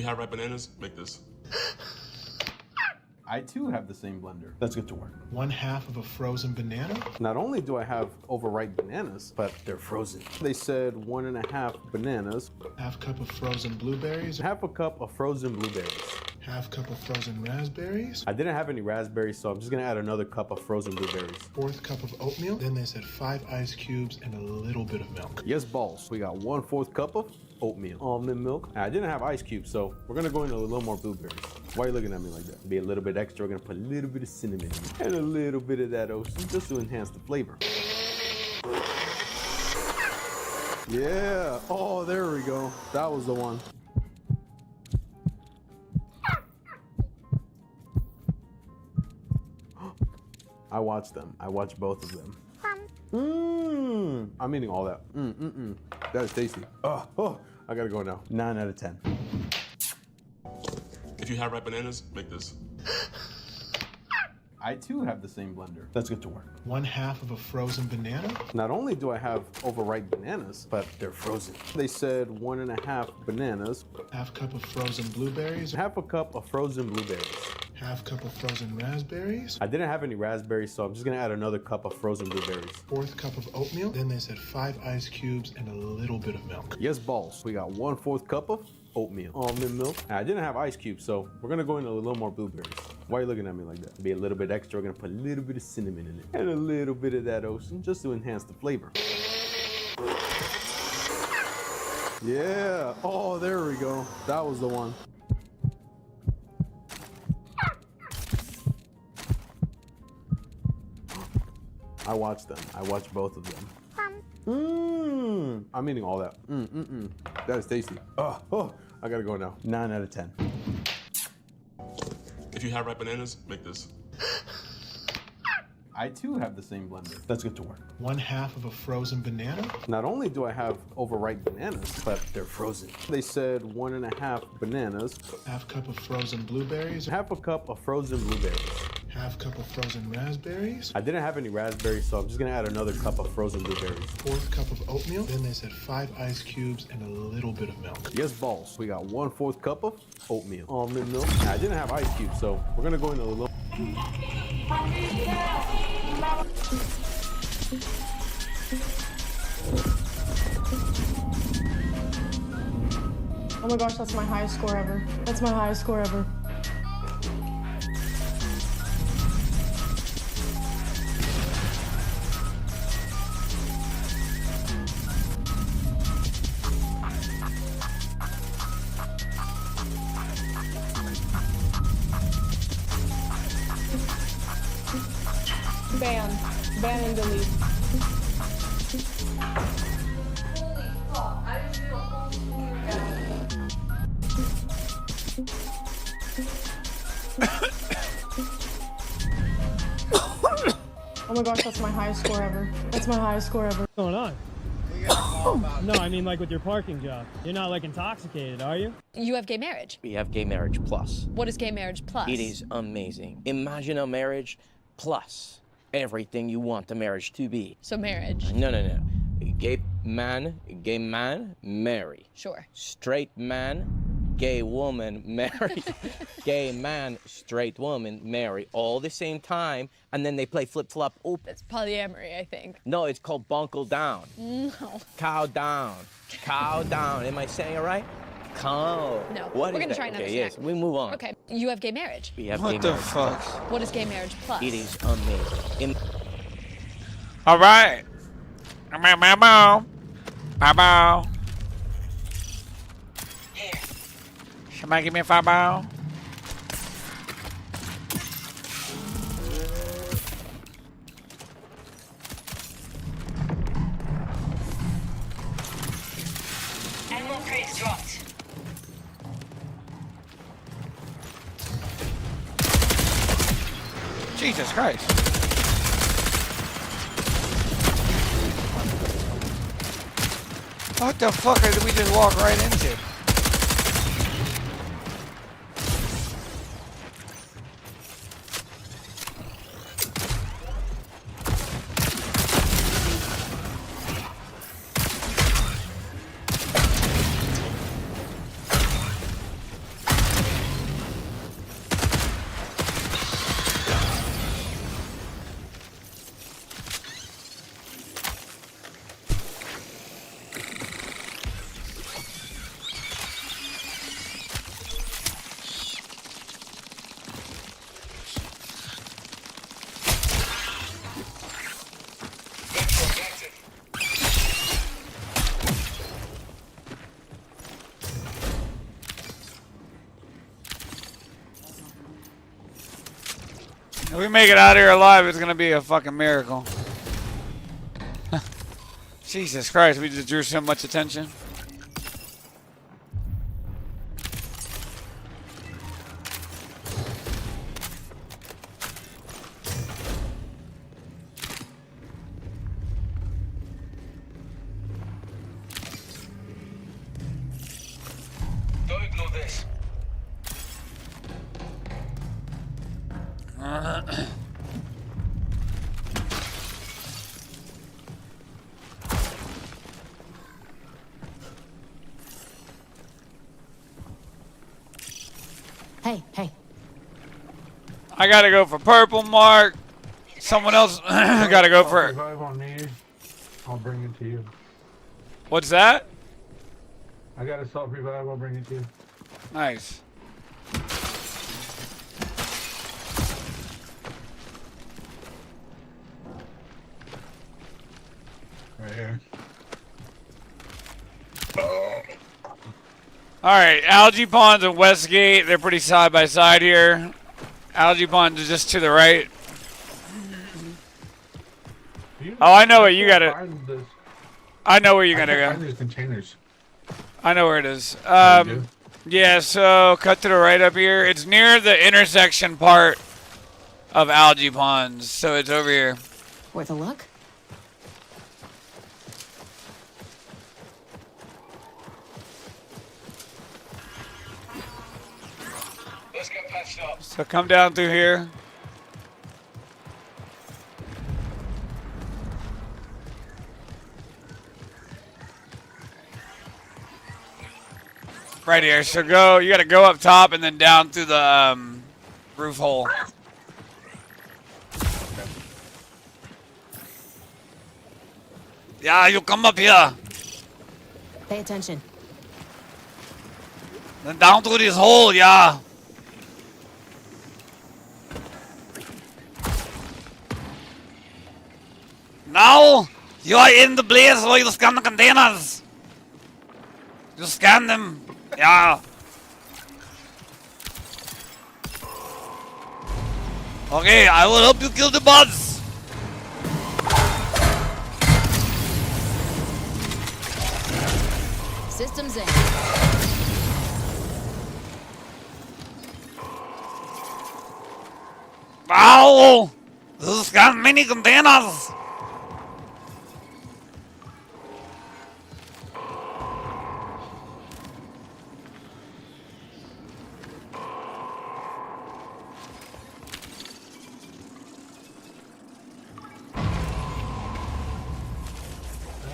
[SPEAKER 1] you have ripe bananas, make this.
[SPEAKER 20] I too have the same blender. Let's get to work.
[SPEAKER 8] 1/2 of a frozen banana?
[SPEAKER 20] Not only do I have overripe bananas, but they're frozen. They said 1.5 bananas.
[SPEAKER 8] 1/2 cup of frozen blueberries?
[SPEAKER 20] 1/2 cup of frozen blueberries.
[SPEAKER 8] 1/2 cup of frozen raspberries?
[SPEAKER 20] I didn't have any raspberries, so I'm just gonna add another cup of frozen blueberries.
[SPEAKER 8] 1/4 cup of oatmeal? Then they said 5 ice cubes and a little bit of milk.
[SPEAKER 20] Yes, balls. We got 1/4 cup of oatmeal, almond milk. I didn't have ice cubes, so we're gonna go into a little more blueberries. Why are you looking at me like that? Be a little bit extra. We're gonna put a little bit of cinnamon in it and a little bit of that ocean just to enhance the flavor. Yeah. Oh, there we go. That was the one. I watched them. I watched both of them. I'm eating all that. That is tasty. Oh, I gotta go now. 9 out of 10.
[SPEAKER 1] If you have ripe bananas, make this.
[SPEAKER 20] I too have the same blender. Let's get to work.
[SPEAKER 8] 1/2 of a frozen banana?
[SPEAKER 20] Not only do I have overripe bananas, but they're frozen. They said 1.5 bananas.
[SPEAKER 8] 1/2 cup of frozen blueberries?
[SPEAKER 20] 1/2 cup of frozen blueberries.
[SPEAKER 8] 1/2 cup of frozen raspberries?
[SPEAKER 20] I didn't have any raspberries, so I'm just gonna add another cup of frozen blueberries.
[SPEAKER 8] 1/4 cup of oatmeal? Then they said 5 ice cubes and a little bit of milk.
[SPEAKER 20] Yes, balls. We got 1/4 cup of oatmeal, almond milk. I didn't have ice cubes, so we're gonna go into a little more blueberries. Why are you looking at me like that? Be a little bit extra. We're gonna put a little bit of cinnamon in it and a little bit of that ocean just to enhance the flavor. Yeah. Oh, there we go. That was the one. I watched them. I watched both of them. I'm eating all that. That is tasty. Oh, I gotta go now. 9 out of 10.
[SPEAKER 1] If you have ripe bananas, make this.
[SPEAKER 20] I too have the same blender. Let's get to work.
[SPEAKER 8] 1/2 of a frozen banana?
[SPEAKER 20] Not only do I have overripe bananas, but they're frozen. They said 1.5 bananas.
[SPEAKER 8] 1/2 cup of frozen blueberries?
[SPEAKER 20] 1/2 cup of frozen blueberries.
[SPEAKER 8] 1/2 cup of frozen raspberries?
[SPEAKER 20] I didn't have any raspberries, so I'm just gonna add another cup of frozen blueberries.
[SPEAKER 8] 1/4 cup of oatmeal? Then they said 5 ice cubes and a little bit of milk.
[SPEAKER 20] Yes, balls. We got 1/4 cup of oatmeal, almond milk. I didn't have ice cubes, so we're gonna go into a little.
[SPEAKER 18] Oh my gosh, that's my highest score ever. That's my highest score ever. Ban and delete. Oh my gosh, that's my highest score ever. That's my highest score ever.
[SPEAKER 22] What's going on? No, I mean like with your parking job. You're not like intoxicated, are you?
[SPEAKER 23] You have gay marriage.
[SPEAKER 24] We have gay marriage plus.
[SPEAKER 23] What is gay marriage plus?
[SPEAKER 24] It is amazing. Imagine a marriage plus everything you want the marriage to be.
[SPEAKER 23] So marriage.
[SPEAKER 24] No. Gay man, marry.
[SPEAKER 23] Sure.
[SPEAKER 24] Straight man, gay woman, marry. Gay man, straight woman, marry. All the same time, and then they play flip-flop. Oh,
[SPEAKER 23] That's polyamory, I think.
[SPEAKER 24] no, it's called bunkle down.
[SPEAKER 23] No.
[SPEAKER 24] Cow down. Cow down. Am I saying it right? Cow.
[SPEAKER 23] No.
[SPEAKER 24] What
[SPEAKER 23] We're
[SPEAKER 24] is
[SPEAKER 23] gonna
[SPEAKER 24] that?
[SPEAKER 23] try another
[SPEAKER 24] Okay, yes,
[SPEAKER 23] snack.
[SPEAKER 24] we move on.
[SPEAKER 23] Okay. You have gay marriage.
[SPEAKER 24] We have
[SPEAKER 10] What
[SPEAKER 24] gay
[SPEAKER 10] the
[SPEAKER 24] marriage
[SPEAKER 10] fuck?
[SPEAKER 24] plus.
[SPEAKER 23] What is gay marriage plus?
[SPEAKER 24] It is amazing.
[SPEAKER 10] All right. Bye-bye. Somebody give me a 5-ball.
[SPEAKER 12] Animal crates dropped.
[SPEAKER 10] Jesus Christ. What the fuck did we just walk right into? If we make it out of here alive, it's gonna be a fucking miracle. Jesus Christ, we just drew so much attention.
[SPEAKER 21] Don't ignore this.
[SPEAKER 2] Hey.
[SPEAKER 10] I gotta go for purple mark. Someone else gotta go for.
[SPEAKER 8] Revive on me. I'll bring it to you.
[SPEAKER 10] What's that?
[SPEAKER 8] I got a self revive. I'll bring it to you.
[SPEAKER 10] Nice.
[SPEAKER 8] Right here.
[SPEAKER 10] Alright, Algae Ponds and Westgate, they're pretty side by side here. Algae Ponds is just to the right. Oh, I know where you gotta. I know where you're gonna go.
[SPEAKER 8] Find these containers.
[SPEAKER 10] I know where it is.
[SPEAKER 8] Oh, you do?
[SPEAKER 10] Yeah, so cut to the right up here. It's near the intersection part of Algae Ponds, so it's over here.
[SPEAKER 2] Worth a look?
[SPEAKER 21] Let's get patched up.
[SPEAKER 10] So come down through here. Right here. So go. You got to go up top and then down through the roof hole. Yeah, you come up here.
[SPEAKER 2] Pay attention.
[SPEAKER 10] Then down through this hole, yeah. Now you are in the place where you scan the containers. You scan them. Yeah. Okay, I will help you kill the bots.
[SPEAKER 2] Systems in.
[SPEAKER 10] Wow! You scan many containers.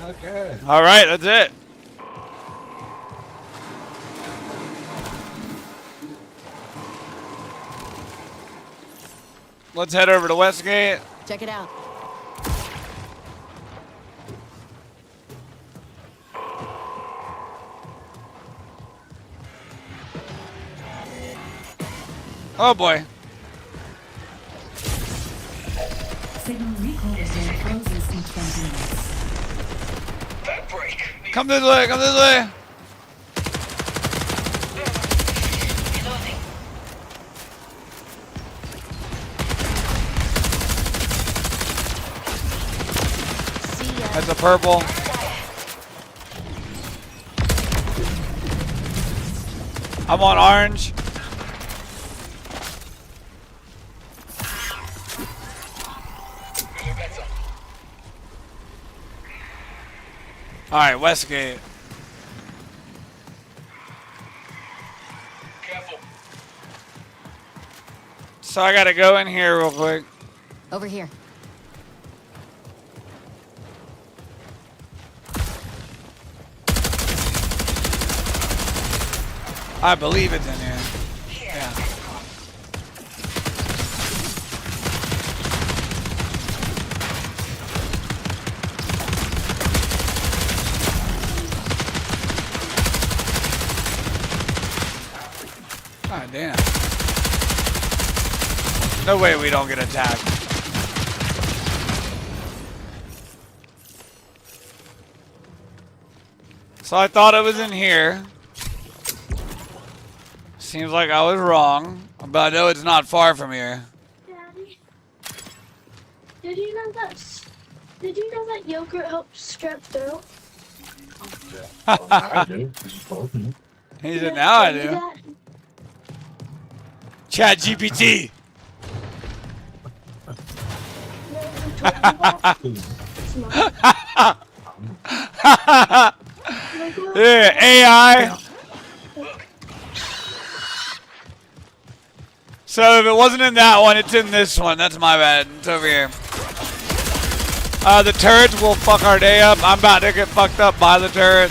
[SPEAKER 8] Okay.
[SPEAKER 10] All right, that's it. Let's head over to Westgate.
[SPEAKER 2] Check it out.
[SPEAKER 10] Oh boy.
[SPEAKER 17] Signal recall zone closes in 20 minutes.
[SPEAKER 10] Come this way, come this way. That's a purple. I'm on orange. All right, Westgate.
[SPEAKER 21] Careful.
[SPEAKER 10] So I gotta go in here real quick.
[SPEAKER 2] Over here.
[SPEAKER 10] I believe it's in here. Yeah. God damn. No way we don't get attacked. So I thought it was in here. Seems like I was wrong, but I know it's not far from here.
[SPEAKER 18] Did you know that yogurt helps strep throat?
[SPEAKER 10] I do. He said, now I do. Chat GPT. Yeah, AI. So if it wasn't in that one, it's in this one. That's my bad. It's over here. The turrets will fuck our day up. I'm about to get fucked up by the turret.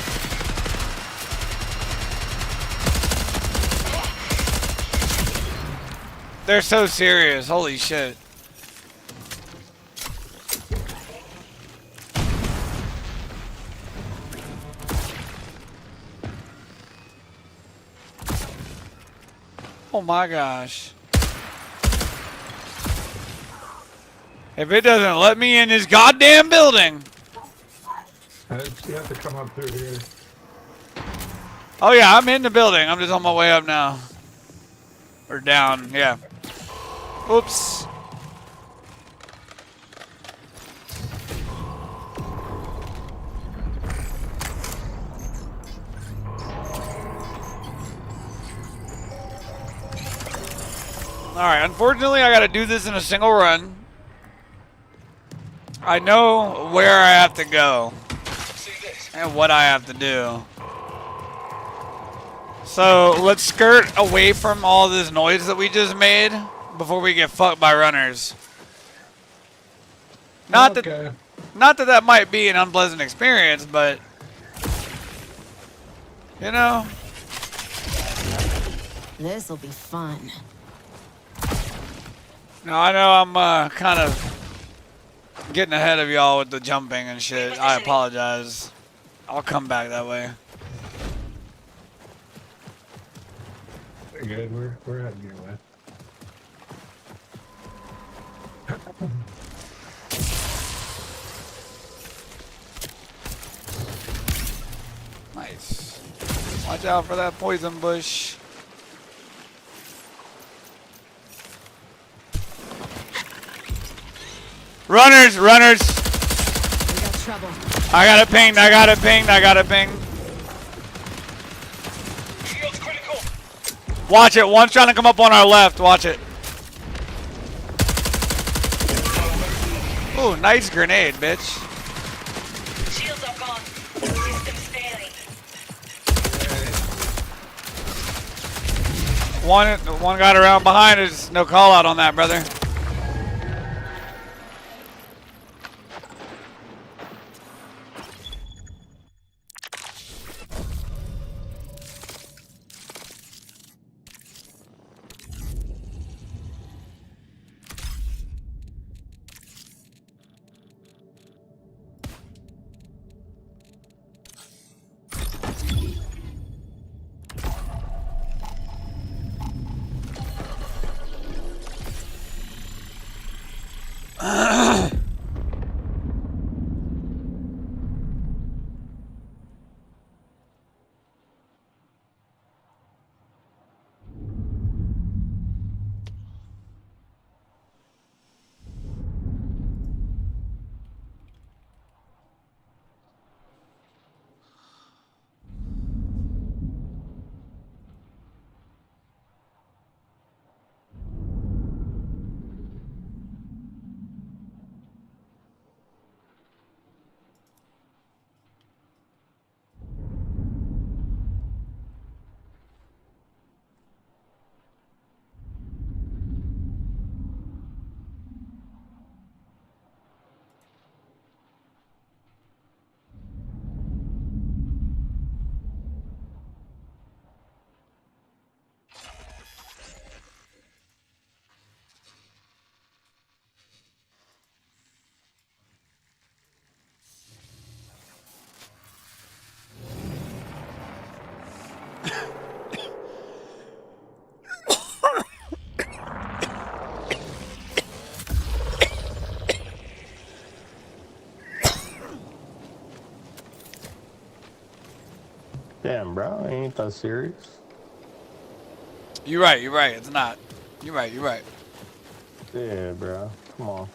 [SPEAKER 10] They're so serious. Holy shit. Oh my gosh. If it doesn't let me in this goddamn building.
[SPEAKER 1] You have to come up through here.
[SPEAKER 10] Oh yeah, I'm in the building. I'm just on my way up now. Or down, yeah. Oops. Alright, unfortunately I gotta do this in a single run. I know where I have to go and what I have to do. So let's skirt away from all this noise that we just made before we get fucked by runners. Not that might be an unpleasant experience, but you know.
[SPEAKER 2] This'll be fun.
[SPEAKER 10] Now I know I'm kind of getting ahead of y'all with the jumping and shit. I apologize. I'll come back that way.
[SPEAKER 1] Good, we're heading your way.
[SPEAKER 10] Nice. Watch out for that poison bush. Runners, runners.
[SPEAKER 2] We got trouble.
[SPEAKER 10] I got it pinged, I got it pinged, I got it pinged. Watch it, one's trying to come up on our left, watch it. Ooh, nice grenade, bitch.
[SPEAKER 12] Shields are gone. Systems failing.
[SPEAKER 10] One got around behind us, no call out on that, brother.
[SPEAKER 11] Damn, bro, I ain't that serious.
[SPEAKER 10] You're right, it's not. You're right.
[SPEAKER 11] Yeah, bro, come on.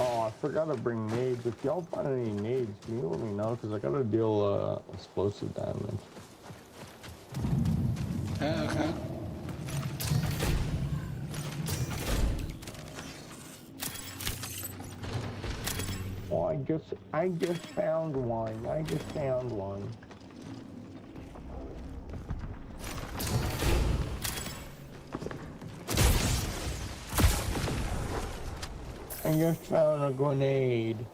[SPEAKER 3] Oh, I forgot to bring nades. If y'all find any nades, can you let me know? Because I gotta deal explosive damage.
[SPEAKER 10] Okay.
[SPEAKER 3] Oh, I just found one. I just found one. I just found a grenade.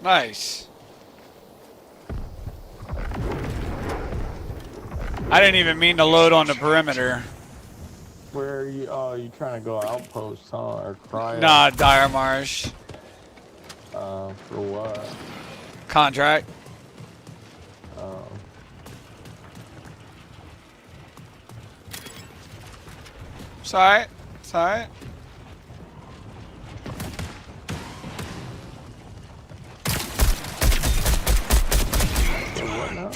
[SPEAKER 10] Nice. I didn't even mean to load on the perimeter.
[SPEAKER 3] Where are you? Oh, you trying to go outpost, huh? Or cryo?
[SPEAKER 10] Nah, Dire Marsh.
[SPEAKER 3] For what?
[SPEAKER 10] Contract. It's alright. It's alright.
[SPEAKER 3] What now?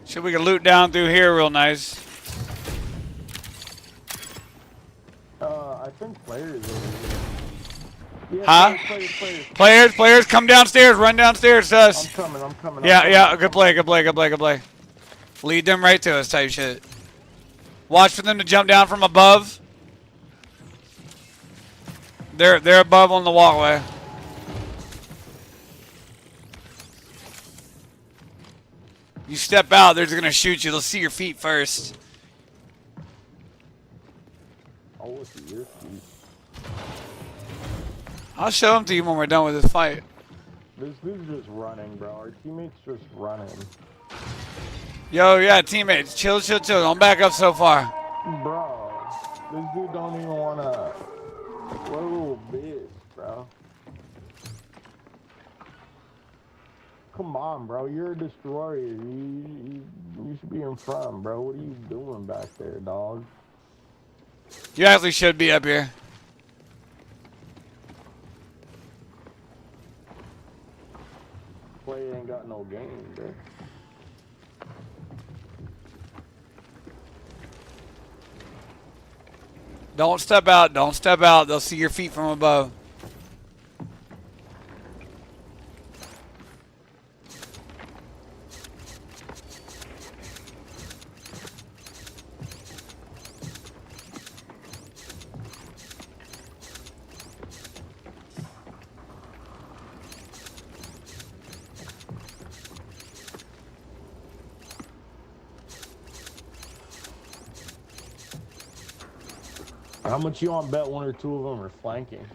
[SPEAKER 10] See if we can loot down through here real nice.
[SPEAKER 3] I think players over here. Yeah,
[SPEAKER 10] Huh? Players, come downstairs. Run downstairs to us.
[SPEAKER 3] I'm coming.
[SPEAKER 10] Yeah, good play. Lead them right to us type shit. Watch for them to jump down from above. They're above on the walkway. You step out, they're just gonna shoot you. They'll see your feet first.
[SPEAKER 3] I will see your feet.
[SPEAKER 10] I'll show them to you when we're done with this fight.
[SPEAKER 3] This dude's just running, bro. Our teammate's just running.
[SPEAKER 10] Yo, yeah, teammates, chill. Don't back up so far.
[SPEAKER 3] Bro, this dude don't even wanna. What a little bitch, bro. Come on, bro. You're a destroyer. You should be in front, bro. What are you doing back there, dog?
[SPEAKER 10] You actually should be up here.
[SPEAKER 3] Play ain't got no game, bro.
[SPEAKER 10] Don't step out. They'll see your feet from above.
[SPEAKER 3] How much you on bet one or two of them are flanking?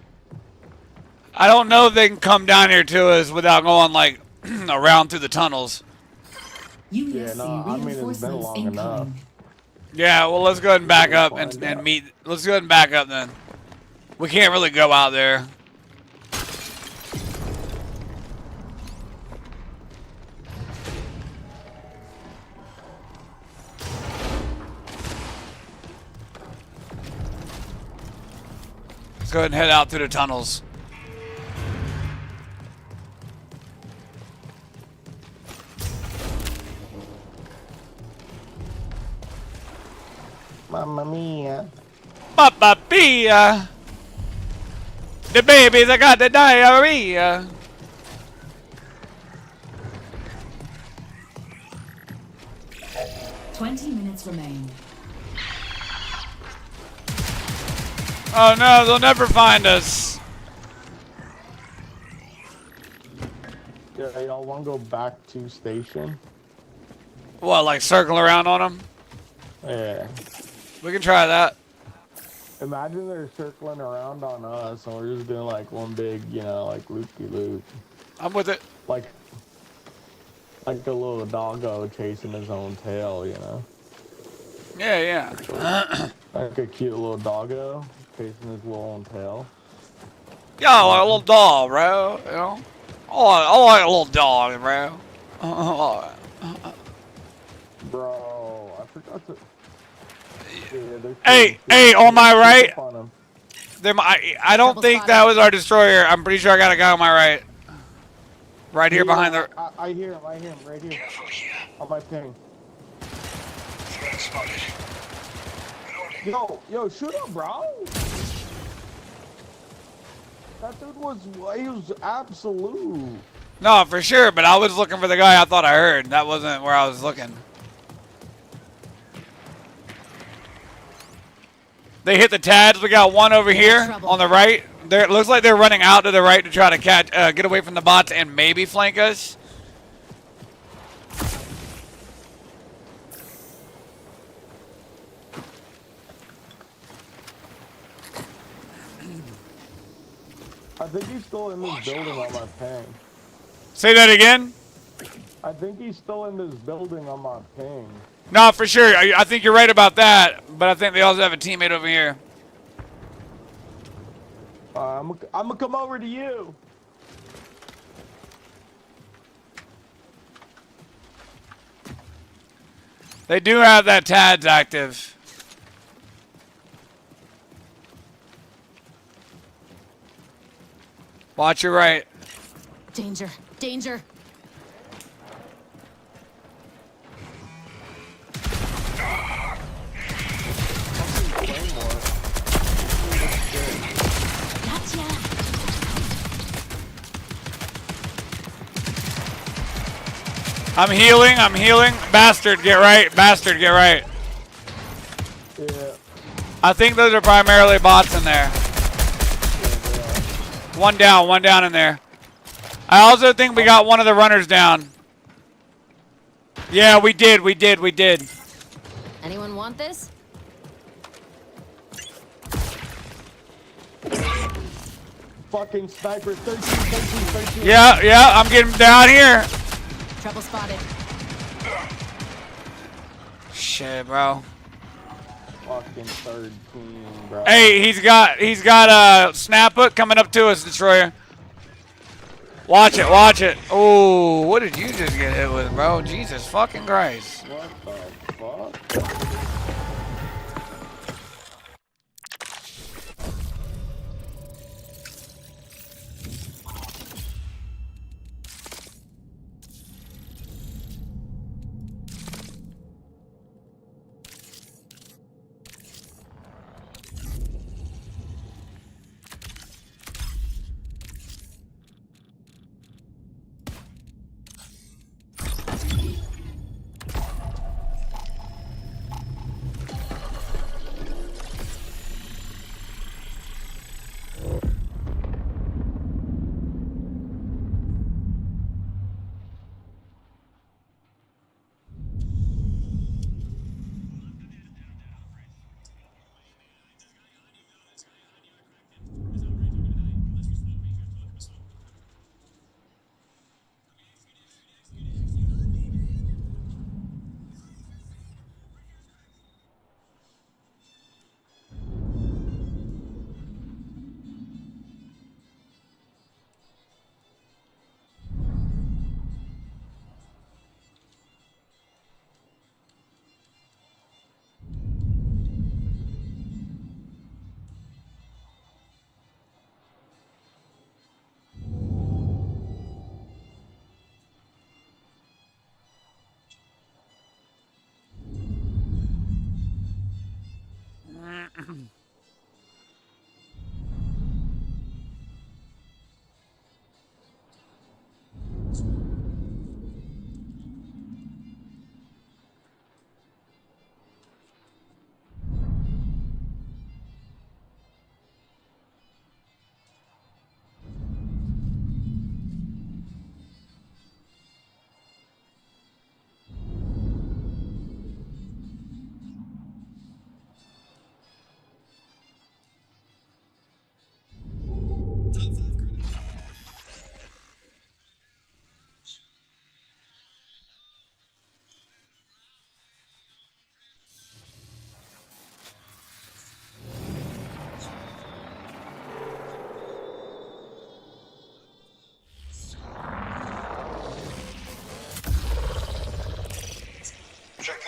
[SPEAKER 10] I don't know if they can come down here to us without going like around through the tunnels.
[SPEAKER 3] Yeah, no, I mean it's been long enough.
[SPEAKER 10] Yeah, well let's go ahead and back up and meet. Let's go ahead and back up then. We can't really go out there. Let's go ahead and head out through the tunnels.
[SPEAKER 3] Mamma mia.
[SPEAKER 10] Papa Pia. The babies, I got the diarrhea.
[SPEAKER 17] Minutes remain.
[SPEAKER 10] Oh no, they'll never find us.
[SPEAKER 3] Yeah, y'all want to go back to station?
[SPEAKER 10] What, like circle around on them?
[SPEAKER 3] Yeah.
[SPEAKER 10] We can try that.
[SPEAKER 3] Imagine they're circling around on us and we're just doing like one big, you know, like loop-de-loop.
[SPEAKER 10] I'm with it.
[SPEAKER 3] Like a little doggo chasing his own tail, you know?
[SPEAKER 10] Yeah.
[SPEAKER 3] Like a cute little doggo chasing his little tail.
[SPEAKER 10] Yeah, I like a little dog, bro. You know, I like a little dog, bro.
[SPEAKER 3] Bro, I forgot to.
[SPEAKER 10] Hey, on my right. I don't think that was our destroyer. I'm pretty sure I got a guy on my right. Right here behind the.
[SPEAKER 3] I hear him right here. On my ping. Yo, shoot him, bro. That dude was absolute.
[SPEAKER 10] No, for sure, but I was looking for the guy I thought I heard. That wasn't where I was looking. They hit the Tads. We got one over here on the right. It looks like they're running out to the right to try to catch, get away from the bots and maybe flank us.
[SPEAKER 3] I think he's still in this building on my ping.
[SPEAKER 10] Say that again?
[SPEAKER 3] I think he's still in this building on my ping.
[SPEAKER 10] No, for sure. I think you're right about that, but I think they also have a teammate over here.
[SPEAKER 3] I'm gonna come over to you.
[SPEAKER 10] They do have that TADS active. Watch your right.
[SPEAKER 2] Danger, danger.
[SPEAKER 10] I'm healing. Bastard, get right. Bastard, get right.
[SPEAKER 3] Yeah.
[SPEAKER 10] I think those are primarily bots in there. One down in there. I also think we got one of the runners down. Yeah, we did.
[SPEAKER 2] Anyone want this?
[SPEAKER 3] Fucking sniper, 13.
[SPEAKER 10] Yeah, I'm getting down here.
[SPEAKER 2] Trouble spotted.
[SPEAKER 10] Shit, bro.
[SPEAKER 3] Fucking 13, bro.
[SPEAKER 10] Hey, he's got a snap hook coming up to us, Destroyer. Watch it. Oh, what did you just get hit with, bro? Jesus fucking Christ.
[SPEAKER 3] What the fuck?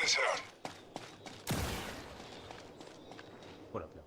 [SPEAKER 21] the zone.
[SPEAKER 5] What up, yo?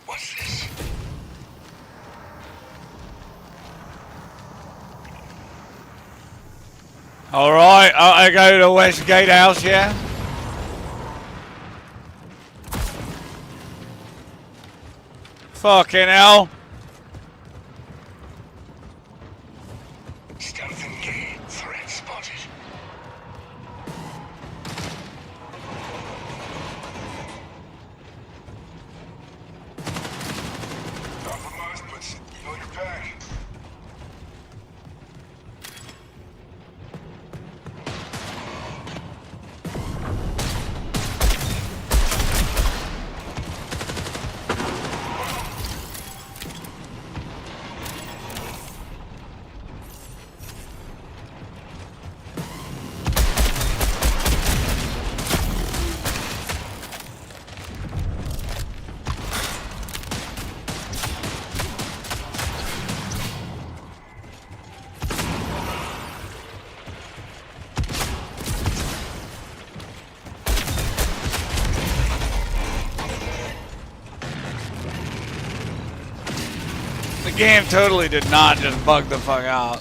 [SPEAKER 21] What's this?
[SPEAKER 10] All right, I go to the West Gatehouse, yeah? Fucking hell.
[SPEAKER 21] Stealth engaged. Threat spotted. Compromised, but still your back.
[SPEAKER 10] The game totally did not just bug the fuck out.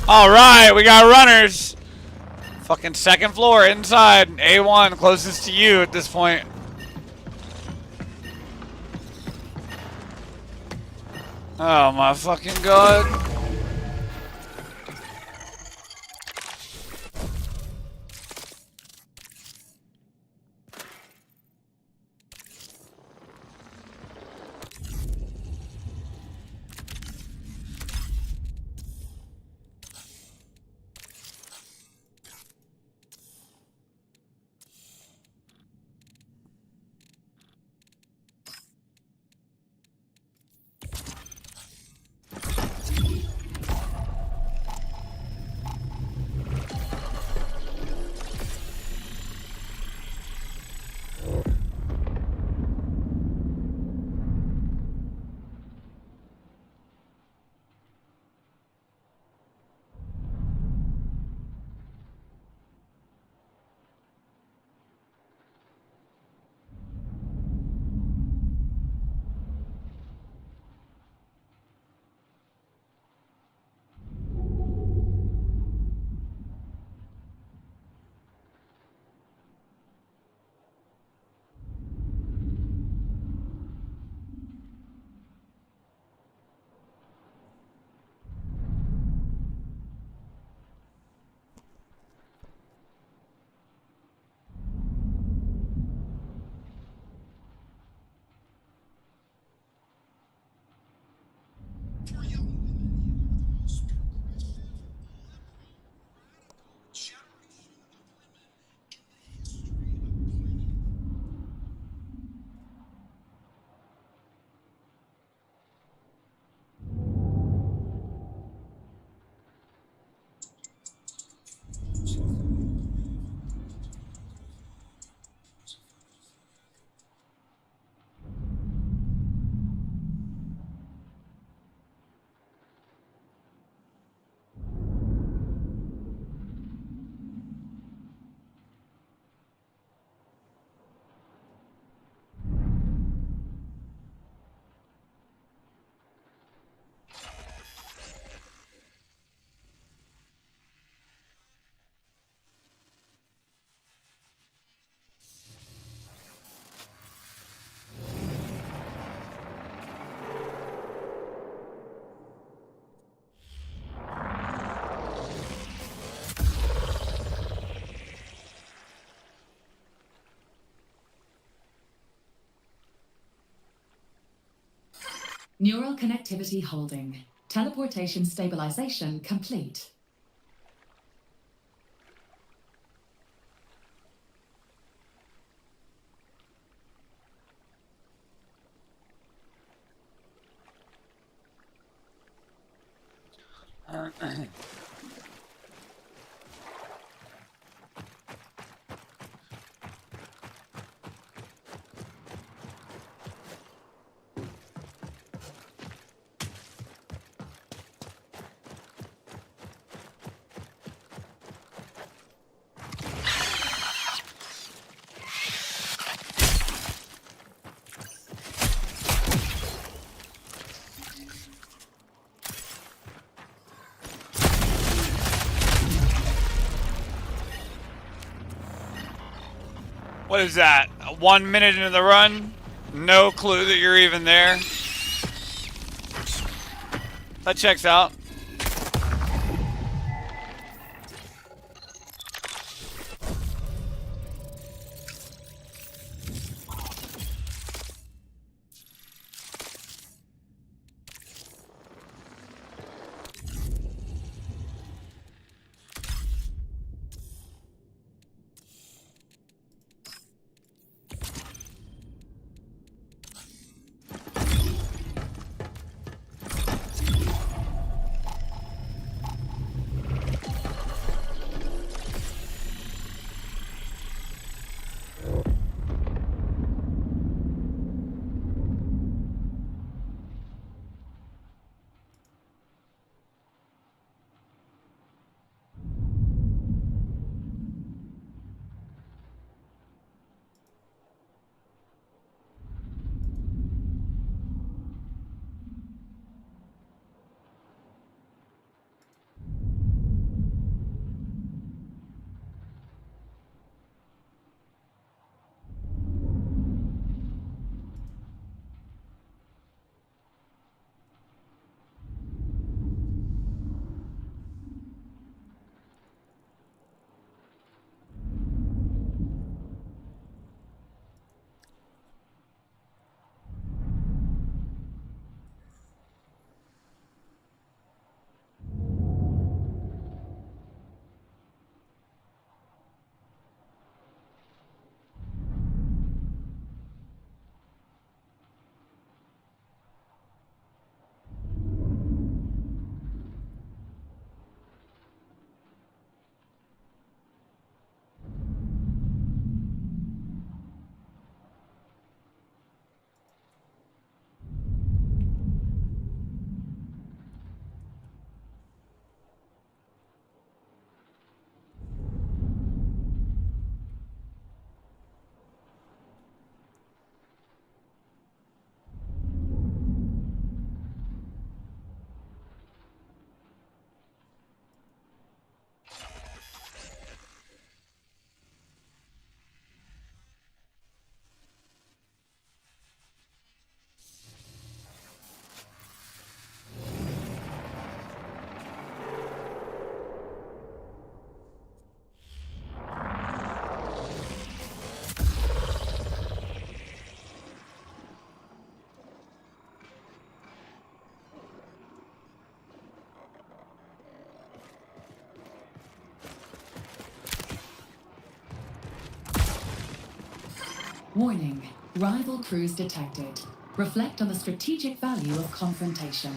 [SPEAKER 10] All right, we got runners. Fucking second floor inside. A1 closest to you at this point. Oh my fucking god.
[SPEAKER 17] Neural connectivity holding. Teleportation stabilization complete.
[SPEAKER 10] What is that? 1 minute into the run? No clue that you're even there. That checks out.
[SPEAKER 17] Warning. Rival crews detected. Reflect on the strategic value of confrontation.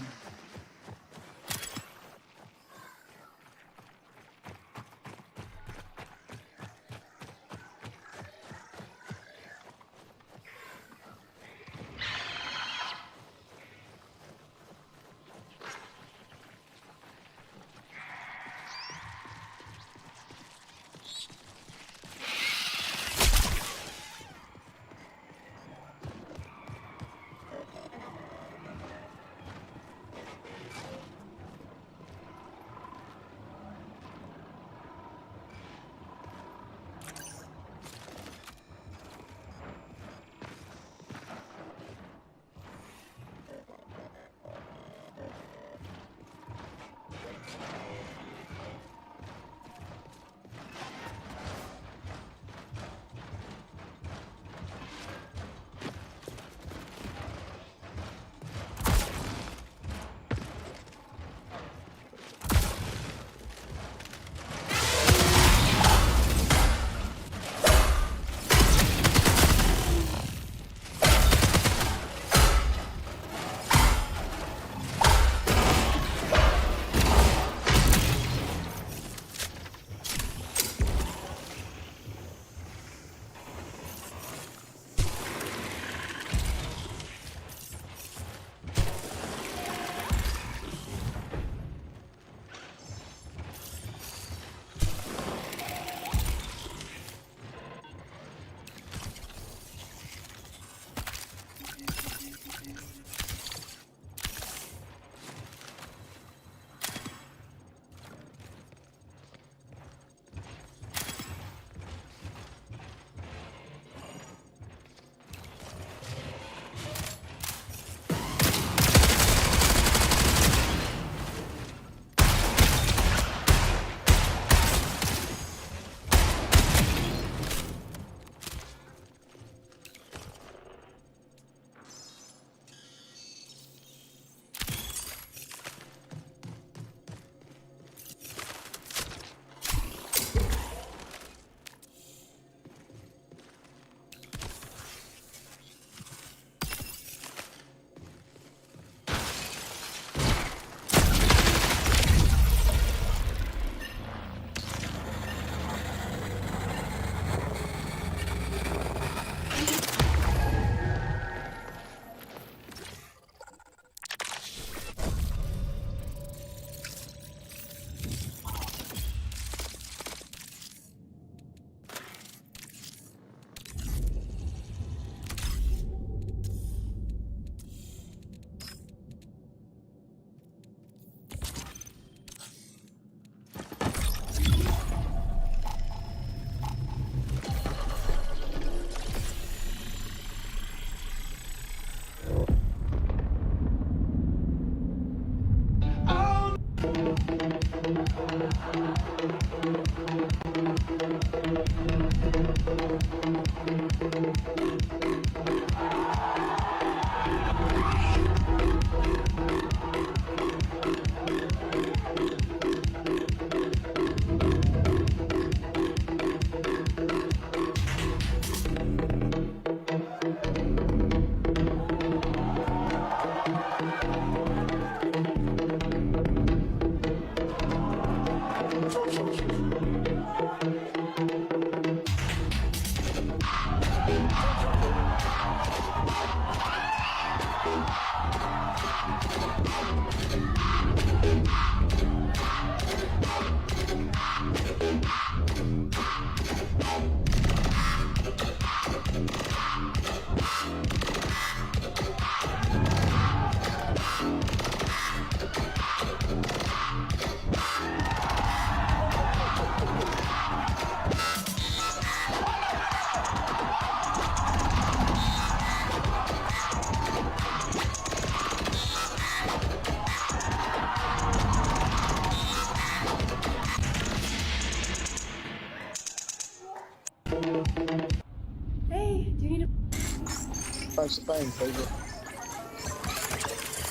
[SPEAKER 18] Hey, do you need a...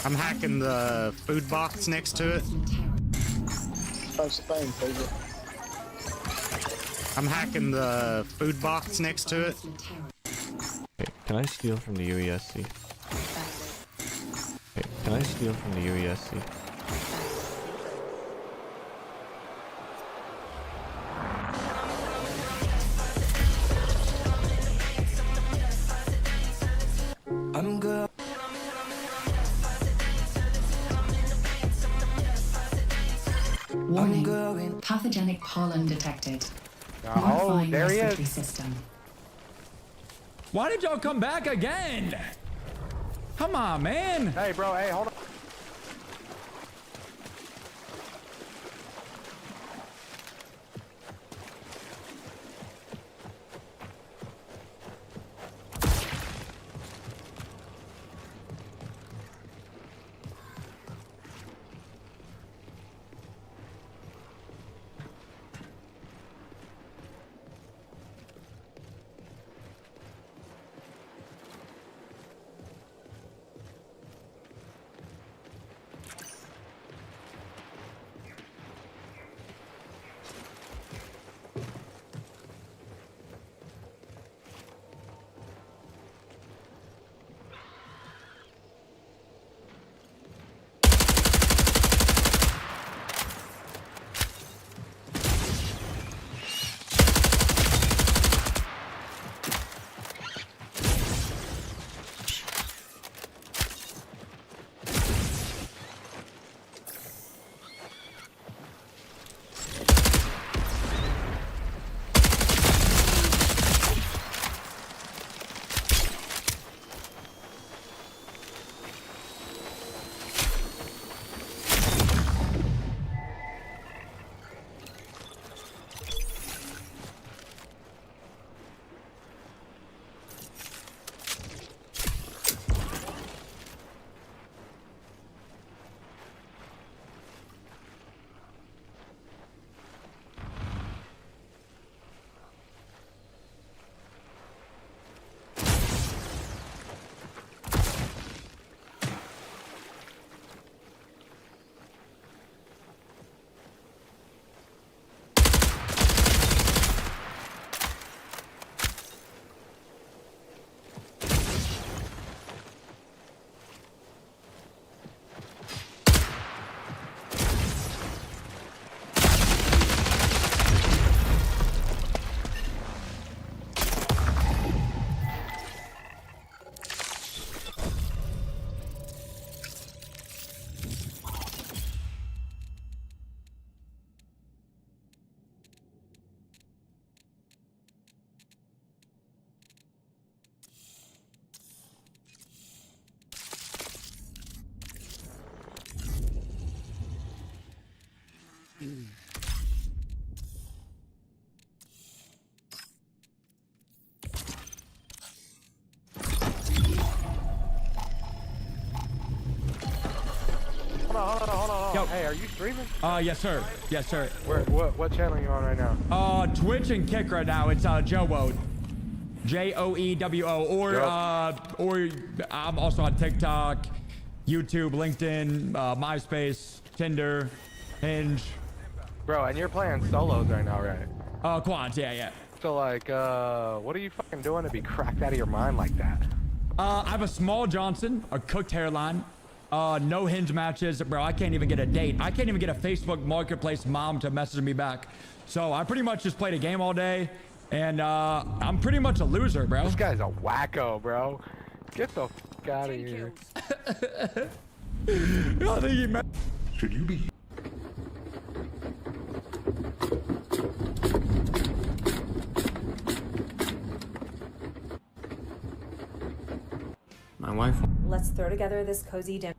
[SPEAKER 7] I'm hacking the food box next to it. I'm hacking the food box next to it.
[SPEAKER 9] Okay, can I steal from the UESC? Okay, can I steal from the UESC?
[SPEAKER 21] I'm good.
[SPEAKER 17] Warning. Pathogenic pollen detected.
[SPEAKER 19] Oh,
[SPEAKER 17] Modifying
[SPEAKER 19] there he
[SPEAKER 17] respiratory
[SPEAKER 19] is.
[SPEAKER 17] system.
[SPEAKER 13] Why did y'all come back again? Come on, man.
[SPEAKER 19] Hey, bro. Hey, hold on. Hold on.
[SPEAKER 13] Yo.
[SPEAKER 19] Hey, are you streaming?
[SPEAKER 13] Yes, sir. Yes, sir.
[SPEAKER 19] What channel are you on right now?
[SPEAKER 13] Twitch and Kick right now. It's Joewo. Joewo. Or I'm also on TikTok, YouTube, LinkedIn, MySpace, Tinder, Hinge.
[SPEAKER 19] Bro, and you're playing solos right now, right?
[SPEAKER 13] Quads, yeah.
[SPEAKER 19] So, like, what are you fucking doing to be cracked out of your mind like that?
[SPEAKER 13] I have a small Johnson, a cooked hairline, no Hinge matches. Bro, I can't even get a date. I can't even get a Facebook Marketplace mom to message me back. So I pretty much just played a game all day, and I'm pretty much a loser, bro.
[SPEAKER 19] This guy's a wacko, bro. Get the fuck out of here.
[SPEAKER 13] I think he
[SPEAKER 8] Should you be...
[SPEAKER 9] My wife.
[SPEAKER 15] Let's throw together this cozy dinner.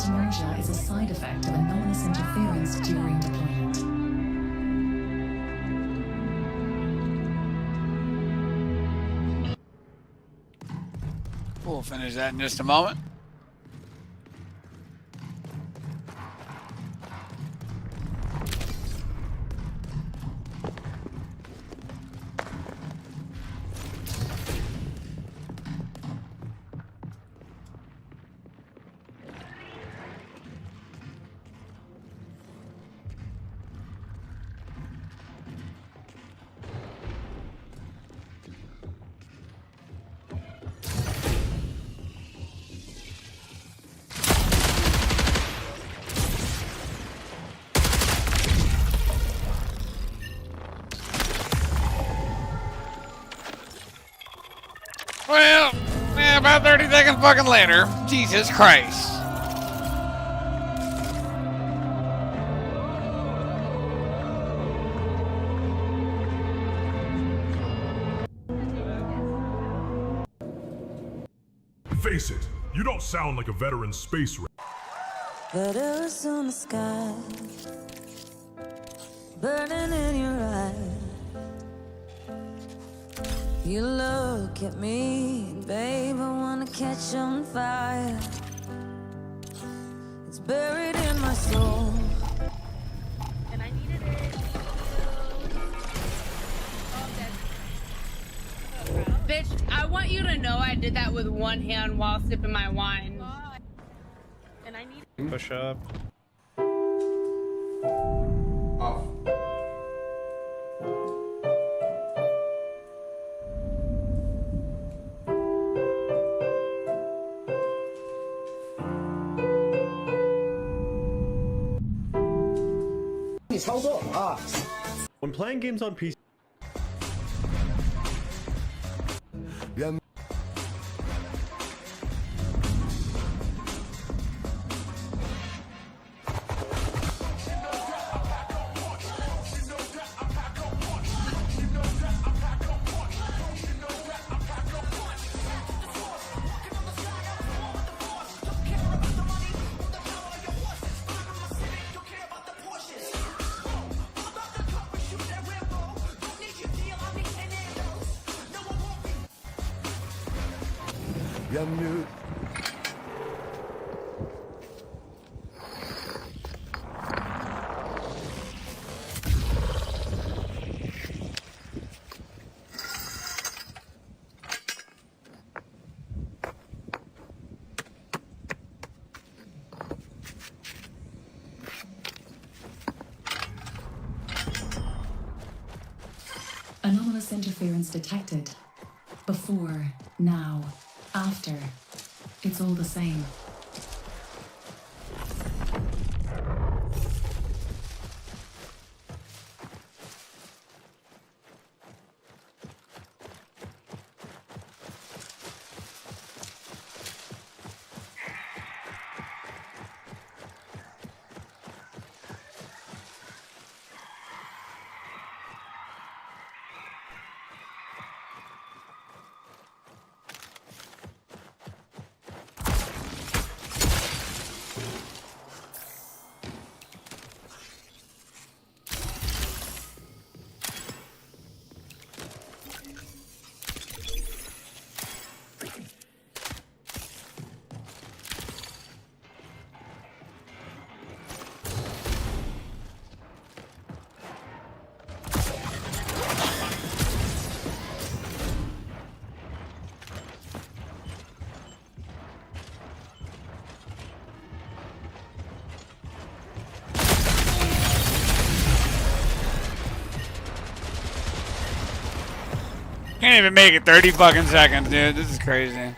[SPEAKER 17] inertia is a side effect of anomalous interference during deployment.
[SPEAKER 10] We'll finish that in just a moment. Well, yeah, about 30 seconds fucking later. Jesus Christ.
[SPEAKER 4] Face it, you don't sound like a veteran space rat.
[SPEAKER 6] Letters on the sky, burning in your eyes. You look at me, babe, I wanna catch on fire. It's buried in my soul.
[SPEAKER 14] And I needed it. Bitch, I want you to know I did that with one hand while sipping my wine. And I need
[SPEAKER 19] Push up.
[SPEAKER 1] Off.
[SPEAKER 16] Hold up.
[SPEAKER 25] When playing games on PC.
[SPEAKER 16] Bienvenue.
[SPEAKER 17] Anomalous interference detected. Before, now, after. It's all the same.
[SPEAKER 10] Can't even make it 30 fucking seconds, dude. This is crazy.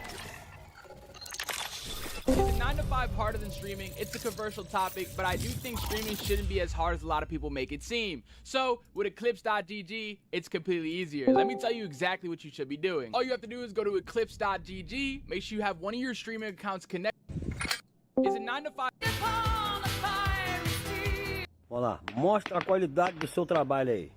[SPEAKER 26] It's a 9 to 5 harder than streaming. It's a controversial topic, but I do think streaming shouldn't be as hard as a lot of people make it seem. So with Eclipse.gg, it's completely easier. Let me tell you exactly what you should be doing. All you have to do is go to Eclipse.gg, make sure you have one of your streaming accounts connected. It's a 9 to 5.
[SPEAKER 27] Olha lá, mostra a qualidade do seu trabalho aí.